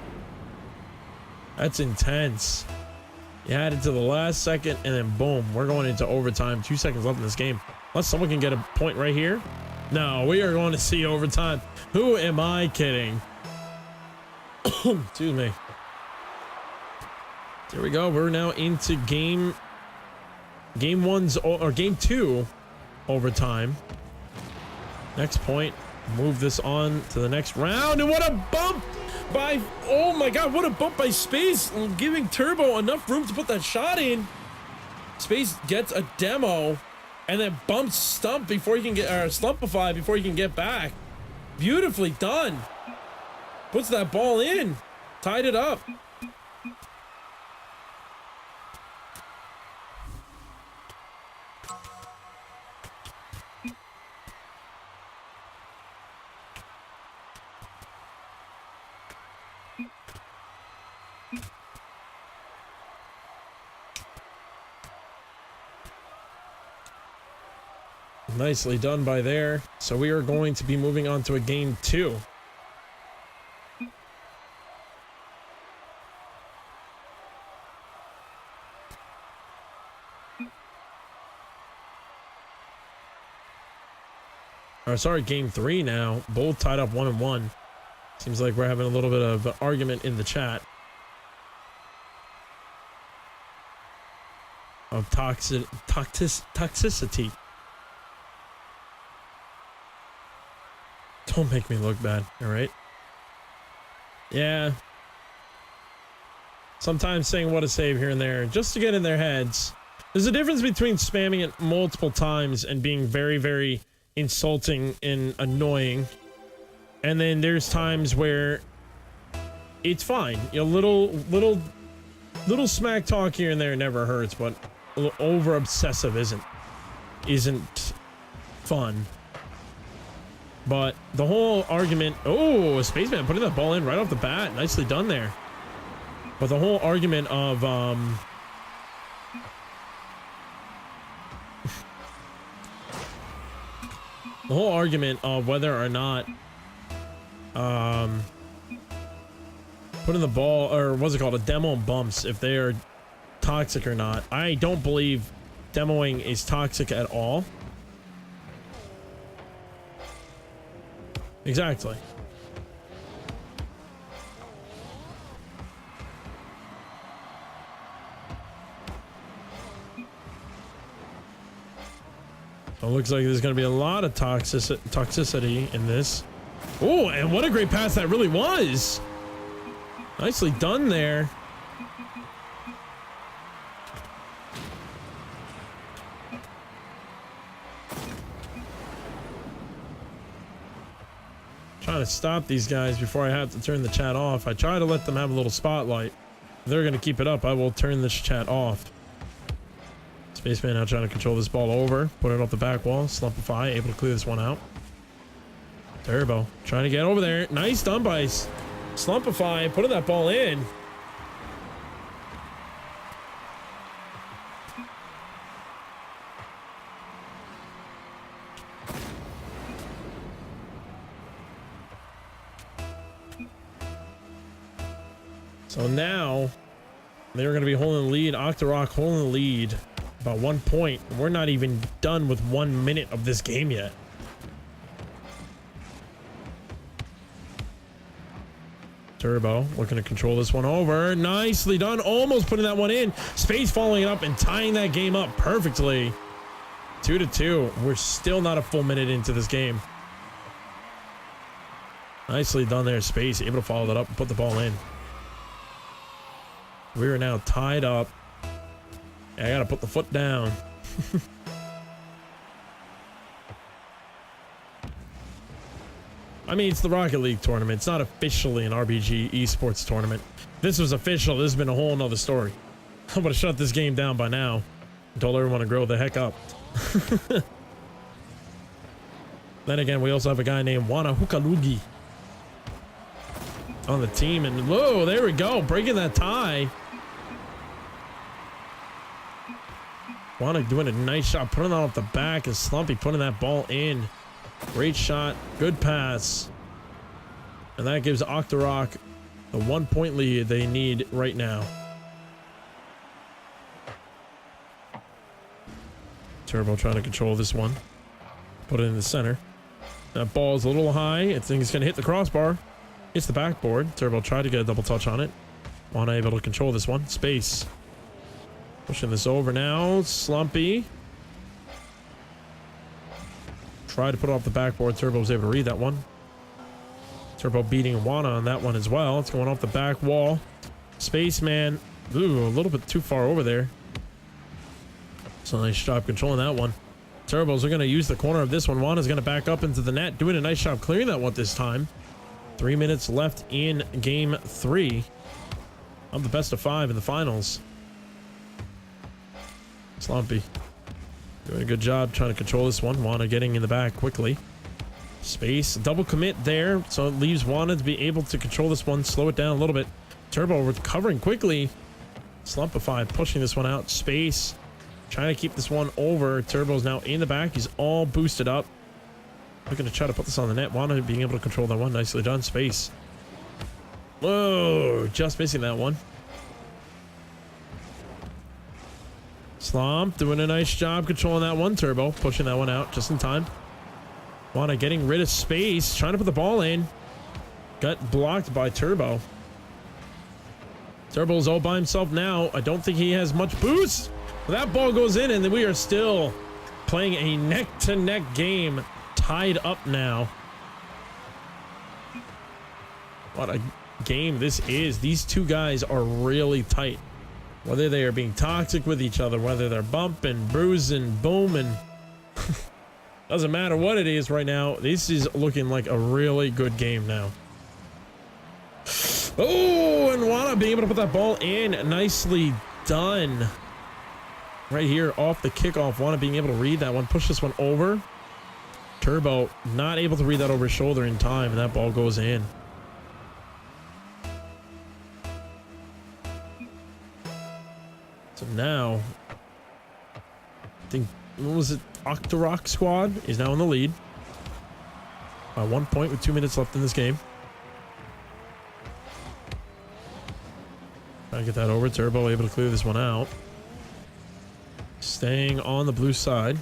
That's intense. You had it to the last second, and then boom, we're going into overtime. 2 seconds left in this game. Unless someone can get a point right here. No, we are going to see overtime. Who am I kidding? Excuse me. There we go. We're now into game 2 overtime. Next point. Move this on to the next round. And what a bump by, oh my god, what a bump by Space, giving Turbo enough room to put that shot in. Space gets a demo and then bumps Stump before he can get, or Slumpify before he can get back. Beautifully done. Puts that ball in. Tied it up. Nicely done by there. So we are going to be moving on to a game 2. Or sorry, game 3 now. Both tied up 1-1. Seems like we're having a little bit of an argument in the chat. Of toxicity. Don't make me look bad, all right? Yeah. Sometimes saying what a save here and there, just to get in their heads. There's a difference between spamming it multiple times and being very, very insulting and annoying. And then there's times where it's fine. You know, little smack talk here and there never hurts, but a little over obsessive isn't fun. But the whole argument, oh, Spaceman putting that ball in right off the bat. Nicely done there. But the whole argument of, the whole argument of whether or not, putting the ball, or what's it called, a demo on bumps, if they are toxic or not. I don't believe demoing is toxic at all. Exactly. So it looks like there's going to be a lot of toxicity in this. Oh, and what a great pass that really was. Nicely done there. Trying to stop these guys before I have to turn the chat off. I try to let them have a little spotlight. If they're going to keep it up, I will turn this chat off. Spaceman now trying to control this ball over. Put it off the back wall. Slumpify, able to clear this one out. Turbo trying to get over there. Nice done by Slumpify, putting that ball in. So now they're going to be holding the lead. Octorok holding the lead about 1 point. We're not even done with 1 minute of this game yet. Turbo looking to control this one over. Nicely done. Almost putting that one in. Space following it up and tying that game up perfectly. 2-2. We're still not a full minute into this game. Nicely done there, Space. Able to follow that up and put the ball in. We are now tied up. I gotta put the foot down. I mean, it's the Rocket League tournament. It's not officially an RBG Esports tournament. If this was official, this has been a whole nother story. I'm gonna shut this game down by now. I told everyone to grow the heck up. Then again, we also have a guy named Wana Hukalugi on the team, and whoa, there we go, breaking that tie. Wana doing a nice shot, putting that off the back, and Slumpy putting that ball in. Great shot, good pass. And that gives Octorok the 1 point lead they need right now. Turbo trying to control this one. Put it in the center. That ball is a little high. I think it's going to hit the crossbar. Hits the backboard. Turbo tried to get a double touch on it. Wana able to control this one. Space. Pushing this over now. Slumpy. Tried to put it off the backboard. Turbo was able to read that one. Turbo beating Wana on that one as well. It's going off the back wall. Spaceman. Ooh, a little bit too far over there. So nice job controlling that one. Turbos are going to use the corner of this one. Wana's going to back up into the net. Doing a nice job clearing that one this time. 3 minutes left in game 3 of the best of 5 in the finals. Slumpy doing a good job trying to control this one. Wana getting in the back quickly. Space, double commit there, so it leaves Wana to be able to control this one, slow it down a little bit. Turbo recovering quickly. Slumpify pushing this one out. Space trying to keep this one over. Turbo's now in the back. He's all boosted up. Looking to try to put this on the net. Wana being able to control that one. Nicely done. Space. Whoa, just missing that one. Slump doing a nice job controlling that one. Turbo pushing that one out just in time. Wana getting rid of Space, trying to put the ball in. Got blocked by Turbo. Turbo's all by himself now. I don't think he has much boost. That ball goes in, and we are still playing a neck-to-neck game. Tied up now. What a game this is. These two guys are really tight. Whether they are being toxic with each other, whether they're bumping, bruising, booming. Doesn't matter what it is right now. This is looking like a really good game now. Oh, and Wana being able to put that ball in. Nicely done. Right here off the kickoff. Wana being able to read that one. Push this one over. Turbo not able to read that over his shoulder in time, and that ball goes in. So now, I think, what was it? Octorok squad is now in the lead by 1 point with 2 minutes left in this game. Trying to get that over. Turbo able to clear this one out. Staying on the blue side.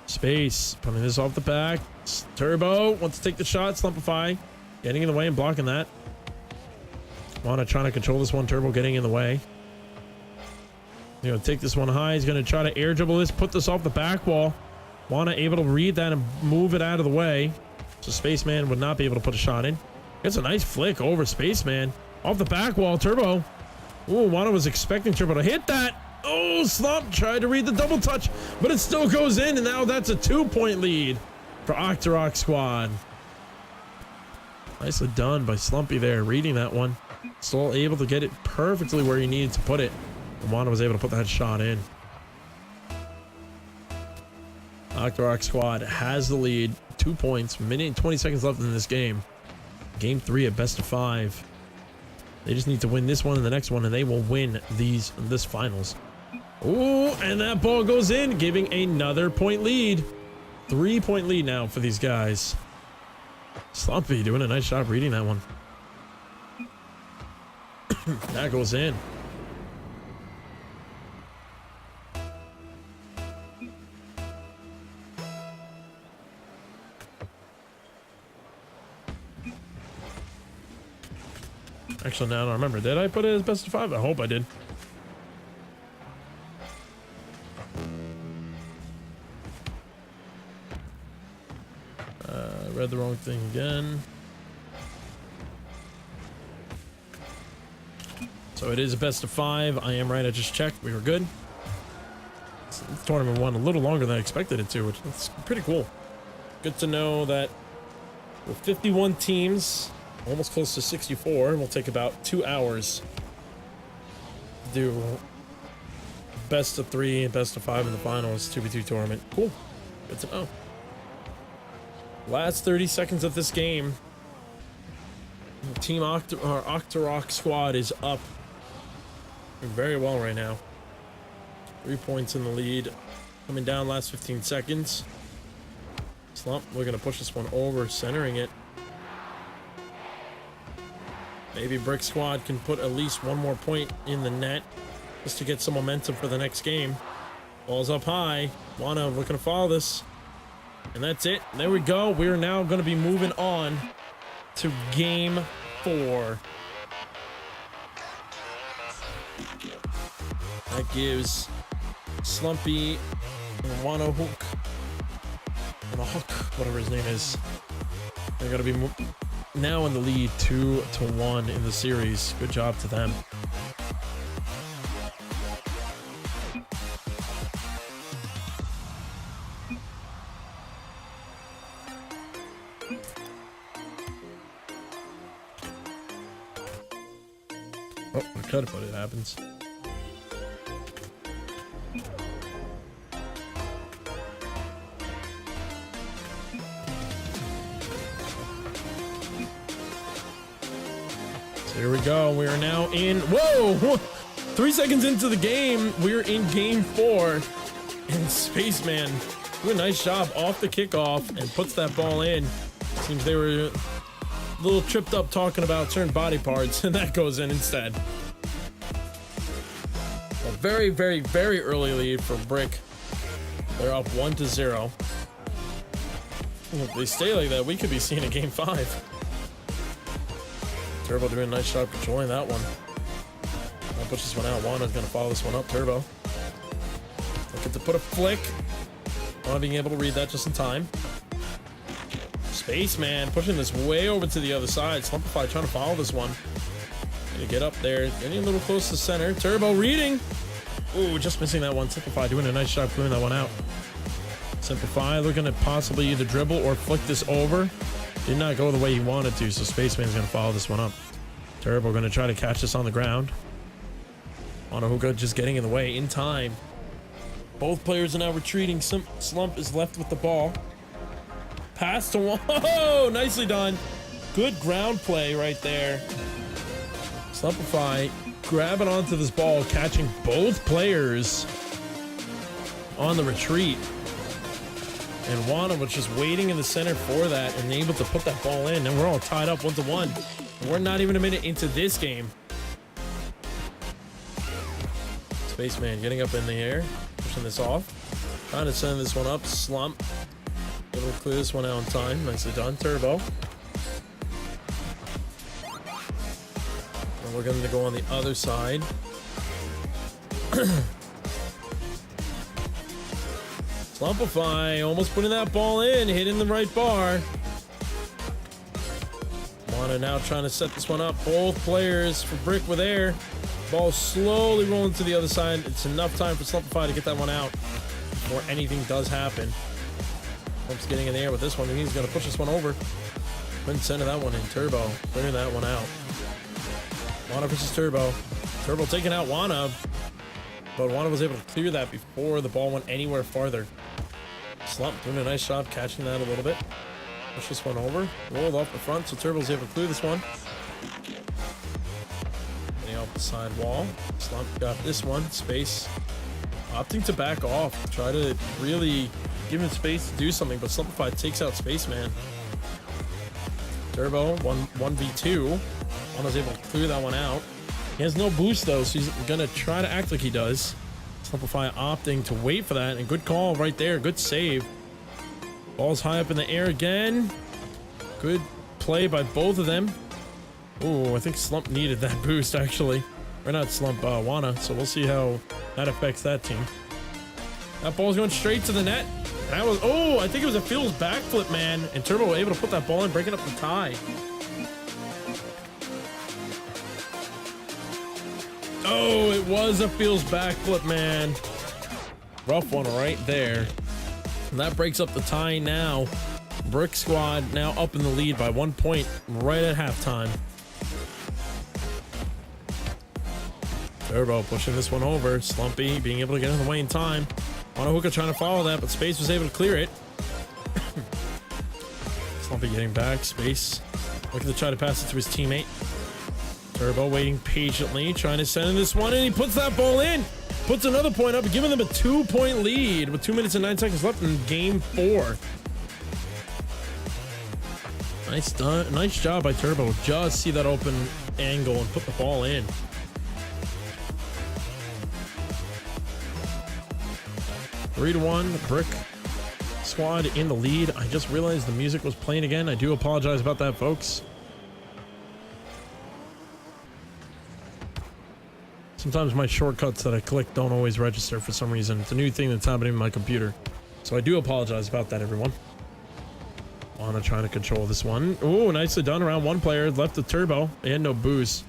Space. Putting this off the back. Turbo wants to take the shot. Slumpify. Getting in the way and blocking that. Wanna trying to control this one. Turbo getting in the way. You know, take this one high. He's going to try to air dribble this. Put this off the back wall. Wanna able to read that and move it out of the way. So Spaceman would not be able to put a shot in. It's a nice flick over Spaceman. Off the back wall. Turbo. Ooh, Wanna was expecting Turbo to hit that. Oh, Slump tried to read the double touch, but it still goes in, and now that's a 2-point lead for Octorok Squad. Nicely done by Slumpy there, reading that one. Still able to get it perfectly where he needed to put it. And Wanna was able to put that shot in. Octorok Squad has the lead. 2 points, minute and 20 seconds left in this game. Game 3 at best of 5. They just need to win this one and the next one, and they will win this finals. Ooh, and that ball goes in, giving another point lead. 3-point lead now for these guys. Slumpy doing a nice job reading that one. That goes in. Actually, now I don't remember. Did I put it as best of 5? I hope I did. Read the wrong thing again. So it is a best of 5. I am right. I just checked. We were good. This tournament won a little longer than I expected it to, which is pretty cool. Good to know that with 51 teams, almost close to 64, will take about 2 hours to do best of 3 and best of 5 in the finals 2v2 tournament. Cool. Good to know. Last 30 seconds of this game. Team Octorok Squad is up very well right now. 3 points in the lead. Coming down last 15 seconds. Slump, we're going to push this one over, centering it. Maybe Brick Squad can put at least one more point in the net just to get some momentum for the next game. Ball's up high. Wanna looking to follow this. And that's it. There we go. We're now going to be moving on to game 4. That gives Slumpy and Wano Hook, whatever his name is. They're going to be now in the lead 2-1 in the series. Good job to them. Oh, I could, but it happens. So here we go. We are now in. Whoa! 3 seconds into the game, we're in game 4. And Spaceman doing a nice job off the kickoff and puts that ball in. Seems they were a little tripped up talking about certain body parts, and that goes in instead. A very, very, very early lead for Brick. They're up 1-0. If they stay like that, we could be seeing a game 5. Turbo doing a nice job controlling that one. I'll push this one out. Wanda's going to follow this one up. Turbo looking to put a flick. Not being able to read that just in time. Spaceman pushing this way over to the other side. Slumpify trying to follow this one. Gonna get up there. Getting a little close to center. Turbo reading. Ooh, just missing that one. Simplify doing a nice job clearing that one out. Simplify looking to possibly either dribble or flick this over. Did not go the way he wanted to, so Spaceman's going to follow this one up. Turbo going to try to catch this on the ground. Onahuka just getting in the way in time. Both players are now retreating. Slump is left with the ball. Pass to one. Oh, nicely done. Good ground play right there. Slumpify grabbing onto this ball, catching both players on the retreat. And Wana was just waiting in the center for that and able to put that ball in. And we're all tied up 1-1. We're not even a minute into this game. Spaceman getting up in the air, pushing this off. Trying to send this one up. Slump. Able to clear this one out in time. Nicely done. Turbo. And we're going to go on the other side. Slumpify almost putting that ball in, hitting the right bar. Wana now trying to set this one up. Both players for Brick with air. Ball slowly rolling to the other side. It's enough time for Slumpify to get that one out before anything does happen. Slump's getting in the air with this one. He's going to push this one over. Couldn't send that one in. Turbo clearing that one out. Wana versus Turbo. Turbo taking out Wana. But Wana was able to clear that before the ball went anywhere farther. Slump doing a nice job catching that a little bit. Push this one over. Rolled off the front, so Turbo's able to clear this one. Getting off the side wall. Slump got this one. Space. Opting to back off. Try to really give him space to do something, but Slumpify takes out Spaceman. Turbo, 1v2. Wana's able to clear that one out. He has no boost though, so he's gonna try to act like he does. Slumpify opting to wait for that, and good call right there. Good save. Ball's high up in the air again. Good play by both of them. Ooh, I think Slump needed that boost actually. Or not Slump, Wana. So we'll see how that affects that team. That ball's going straight to the net. That was, oh, I think it was a Phil's backflip, man. And Turbo was able to put that ball in, breaking up the tie. Oh, it was a Phil's backflip, man. Rough one right there. And that breaks up the tie now. Brick Squad now up in the lead by 1 point right at halftime. Turbo pushing this one over. Slumpy being able to get in the way in time. Wanahuka trying to follow that, but Space was able to clear it. Slumpy getting back. Space looking to try to pass it to his teammate. Turbo waiting patiently, trying to send in this one, and he puts that ball in. Puts another point up, giving them a 2-point lead with 2 minutes and 9 seconds left in game 4. Nice job by Turbo. Just see that open angle and put the ball in. Three to 1, Brick Squad in the lead. I just realized the music was playing again. I do apologize about that, folks. Sometimes my shortcuts that I click don't always register for some reason. It's a new thing that's happening in my computer. So I do apologize about that, everyone. Wana trying to control this one. Ooh, nicely done around one player. Left the Turbo. They had no boost.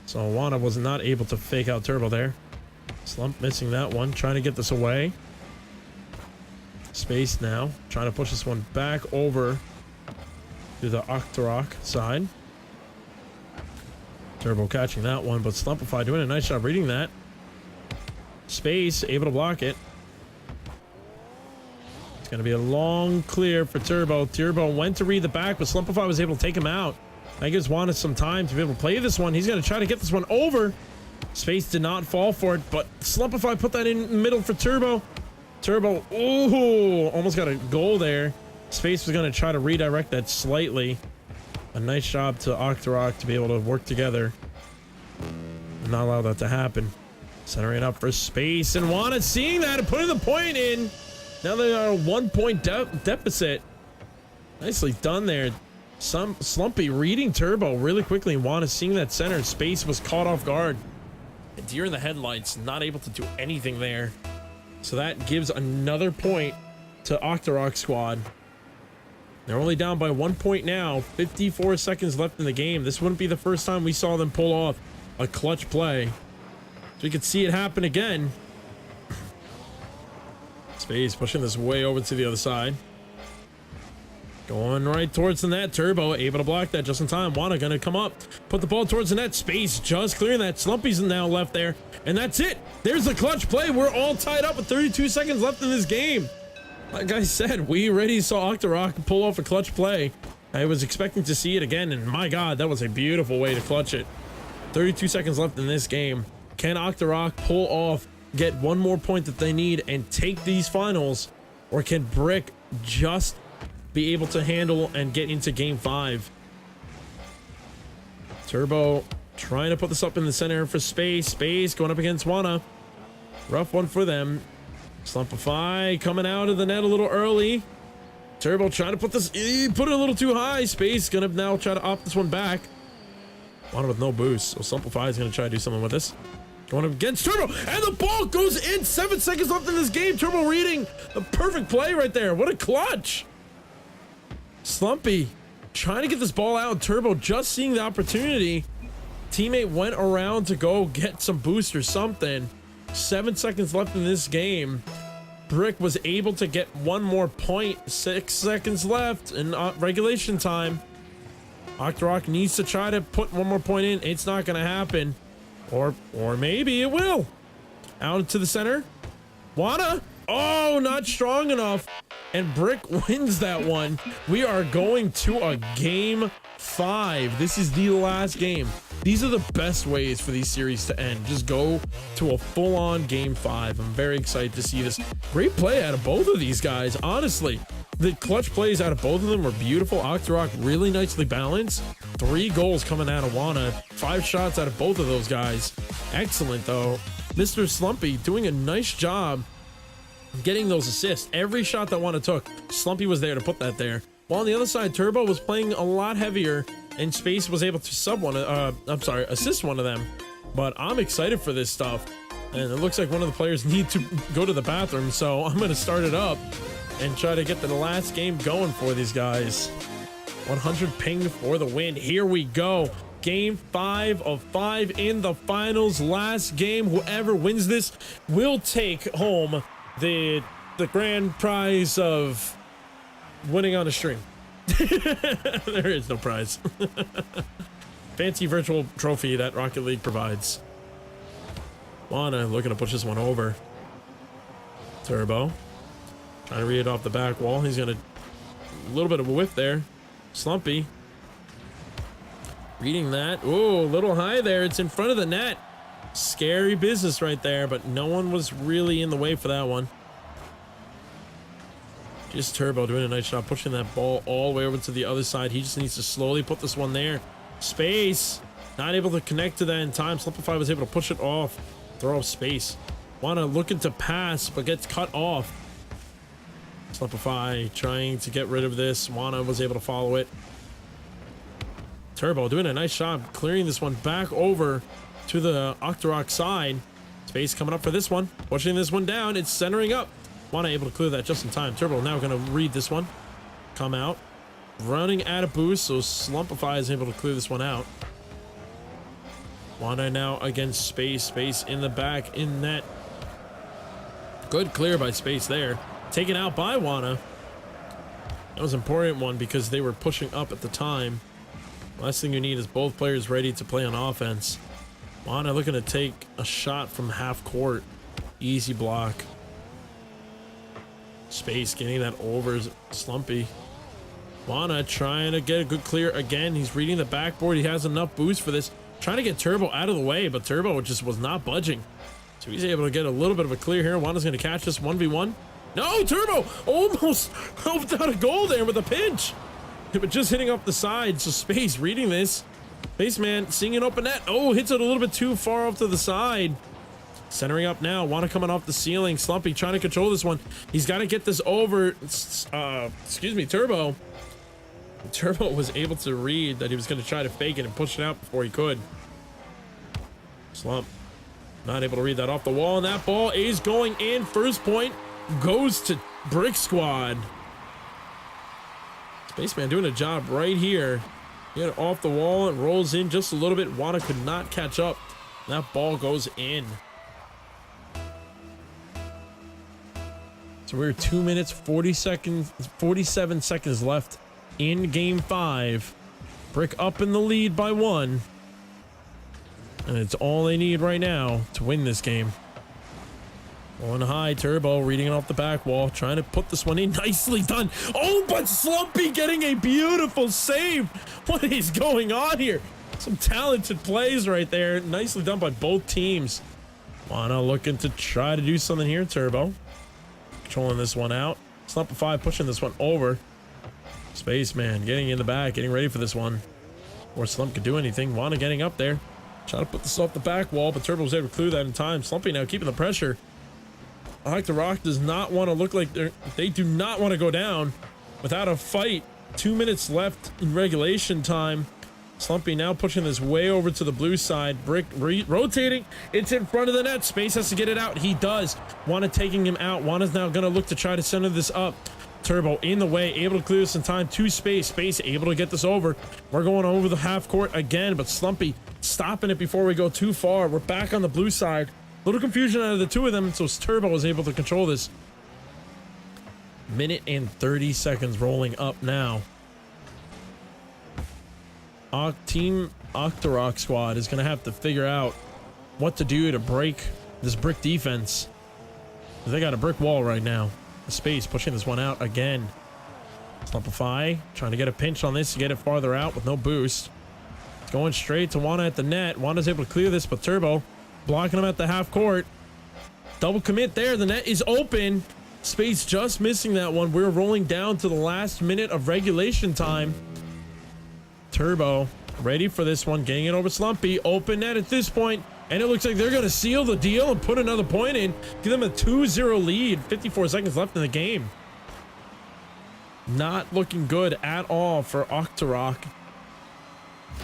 So Wana was not able to fake out Turbo there. Slump missing that one. Trying to get this away. Space now. Trying to push this one back over to the Octorok side. Turbo catching that one, but Slumpify doing a nice job reading that. Space able to block it. It's going to be a long clear for Turbo. Turbo went to read the back, but Slumpify was able to take him out. That gives Wana some time to be able to play this one. He's going to try to get this one over. Space did not fall for it, but Slumpify put that in the middle for Turbo. Turbo, ooh, almost got a goal there. Space was going to try to redirect that slightly. A nice job to Octorok to be able to work together and not allow that to happen. Centering up for Space, and Wana seeing that and putting the point in. Now they are a 1 point deficit. Nicely done there. Some Slumpy reading Turbo really quickly. Wana seeing that center. Space was caught off guard. And deer in the headlights, not able to do anything there. So that gives another point to Octorok Squad. They're only down by 1 point now. 54 seconds left in the game. This wouldn't be the first time we saw them pull off a clutch play. So we could see it happen again. Space pushing this way over to the other side. Going right towards the net. Turbo able to block that just in time. Wana gonna come up. Put the ball towards the net. Space just clearing that. Slumpy's now left there. And that's it. There's the clutch play. We're all tied up with 32 seconds left in this game. Like I said, we already saw Octorok pull off a clutch play. I was expecting to see it again, and my God, that was a beautiful way to clutch it. 32 seconds left in this game. Can Octorok pull off, get one more point that they need, and take these finals? Or can Brick just be able to handle and get into game 5. Turbo trying to put this up in the center for Space. Space going up against Wana. Rough one for them. Slumpify coming out of the net a little early. Turbo trying to put this, put it a little too high. Space gonna now try to opt this one back. Wana with no boost, so Slumpify is gonna try to do something with this. Going up against Turbo, and the ball goes in. 7 seconds left in this game. Turbo reading a perfect play right there. What a clutch. Slumpy trying to get this ball out. Turbo just seeing the opportunity. Teammate went around to go get some boost or something. 7 seconds left in this game. Brick was able to get one more point. 6 seconds left in regulation time. Octorok needs to try to put one more point in. It's not going to happen. Or maybe it will. Out to the center. Wana. Oh, not strong enough. And Brick wins that one. We are going to a game 5. This is the last game. These are the best ways for these series to end. Just go to a full-on game 5. I'm very excited to see this. Great play out of both of these guys, honestly. The clutch plays out of both of them were beautiful. Octorok really nicely balanced. 3 goals coming out of Wana. 5 shots out of both of those guys. Excellent, though. Mr. Slumpy doing a nice job getting those assists. Every shot that Wana took, Slumpy was there to put that there. While on the other side, Turbo was playing a lot heavier, and Space was able to assist one of them. But I'm excited for this stuff. And it looks like one of the players need to go to the bathroom, so I'm going to start it up and try to get the last game going for these guys. 100 ping for the win. Here we go. Game 5 of 5 in the finals. Last game. Whoever wins this will take home the grand prize of winning on a stream. There is no prize. Fancy virtual trophy that Rocket League provides. Wana looking to push this one over. Turbo trying to read it off the back wall. He's gonna a little bit of a whiff there. Slumpy reading that. Oh, a little high there. It's in front of the net. Scary business right there, but no one was really in the way for that one. Just Turbo doing a nice job pushing that ball all the way over to the other side. He just needs to slowly put this one there. Space not able to connect to that in time. Slumpify was able to push it off. Throw up Space. Wana looking to pass, but gets cut off. Slumpify trying to get rid of this. Wana was able to follow it. Turbo doing a nice job clearing this one back over to the Octorok side. Space coming up for this one. Pushing this one down. It's centering up. Wana able to clear that just in time. Turbo now going to read this one. Come out. Running out of boost, so Slumpify is able to clear this one out. Wana now against Space. Space in the back in net. Good clear by Space there. Taken out by Wana. That was an important one because they were pushing up at the time. Last thing you need is both players ready to play on offense. Wana looking to take a shot from half court. Easy block. Space getting that over Slumpy. Wana trying to get a good clear again. He's reading the backboard. He has enough boost for this. Trying to get Turbo out of the way, but Turbo just was not budging. So he's able to get a little bit of a clear here. Wana's going to catch this 1v1. No, Turbo almost helped out a goal there with a pinch. But just hitting up the side. So Space reading this. Spaceman seeing an open net. Oh, hits it a little bit too far off to the side. Centering up now. Wana coming off the ceiling. Slumpy trying to control this one. He's got to get this over. Excuse me, Turbo. Turbo was able to read that he was going to try to fake it and push it out before he could. Slump. Not able to read that off the wall. And that ball is going in. First point goes to Brick Squad. Spaceman doing a job right here. Get it off the wall. It rolls in just a little bit. Wana could not catch up. That ball goes in. So we're 2 minutes, 47 seconds left in game 5. Brick up in the lead by 1. And it's all they need right now to win this game. On high, Turbo reading it off the back wall, trying to put this one in. Nicely done. Oh, but Slumpy getting a beautiful save. What is going on here? Some talented plays right there. Nicely done by both teams. Wana looking to try to do something here, Turbo. Controlling this one out. Slumpify pushing this one over. Spaceman getting in the back, getting ready for this one. Or Slump could do anything. Wanna getting up there. Trying to put this off the back wall, but Turbo was able to clear that in time. Slumpy now keeping the pressure. Rock does not want to look like they do not want to go down without a fight. 2 minutes left in regulation time. Slumpy now pushing this way over to the blue side. Brick rotating. It's in front of the net. Space has to get it out. He does. Wanda taking him out. Wanda's now going to look to try to center this up. Turbo in the way, able to clear this in time to Space. Space able to get this over. We're going over the half court again, but Slumpy stopping it before we go too far. We're back on the blue side. Little confusion out of the two of them, so Turbo was able to control this. Minute and 30 seconds rolling up now. Team Octorok squad is going to have to figure out what to do to break this brick defense. They got a brick wall right now. Space pushing this one out again. Slumpify trying to get a pinch on this to get it farther out with no boost. It's going straight to Wanda at the net. Wanda's able to clear this, but Turbo blocking him at the half court. Double commit there. The net is open. Space just missing that one. We're rolling down to the last minute of regulation time. Turbo ready for this one, getting it over Slumpy. Open net at this point, and it looks like they're going to seal the deal and put another point in. Give them a 2-0 lead. 54 seconds left in the game. Not looking good at all for Octorok.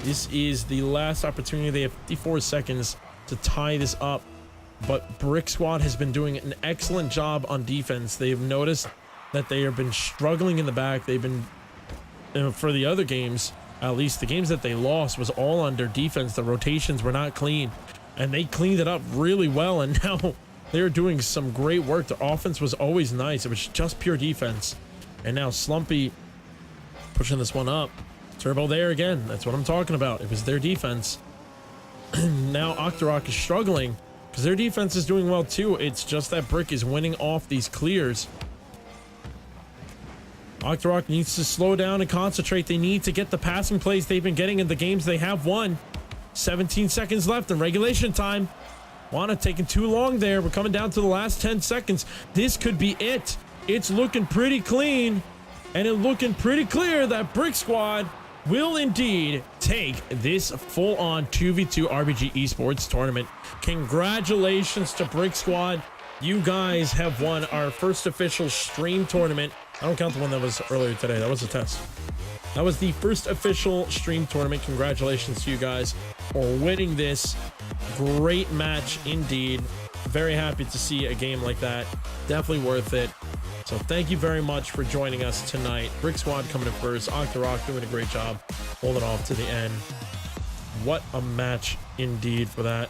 This is the last opportunity. They have 54 seconds to tie this up. But Brick Squad has been doing an excellent job on defense. They've noticed that they have been struggling in the back. They've been, for the other games, at least the games that they lost was all on their defense. The rotations were not clean, and they cleaned it up really well, and now they're doing some great work. The offense was always nice. It was just pure defense. And now Slumpy pushing this one up. Turbo there again. That's what I'm talking about. It was their defense. Now Octorok is struggling because their defense is doing well too. It's just that Brick is winning off these clears. Octorok needs to slow down and concentrate. They need to get the passing plays they've been getting in the games they have won. 17 seconds left in regulation time. Wanda taking too long there. We're coming down to the last 10 seconds. This could be it. It's looking pretty clean, and it's looking pretty clear that Brick Squad will indeed take this full-on 2v2 RBG Esports tournament. Congratulations to Brick Squad. You guys have won our first official stream tournament. I don't count the one that was earlier today. That was a test. That was the first official stream tournament. Congratulations to you guys for winning this. Great match indeed. Very happy to see a game like that. Definitely worth it. So thank you very much for joining us tonight. Brick Squad coming in first. Octorok doing a great job holding off to the end. What a match indeed for that.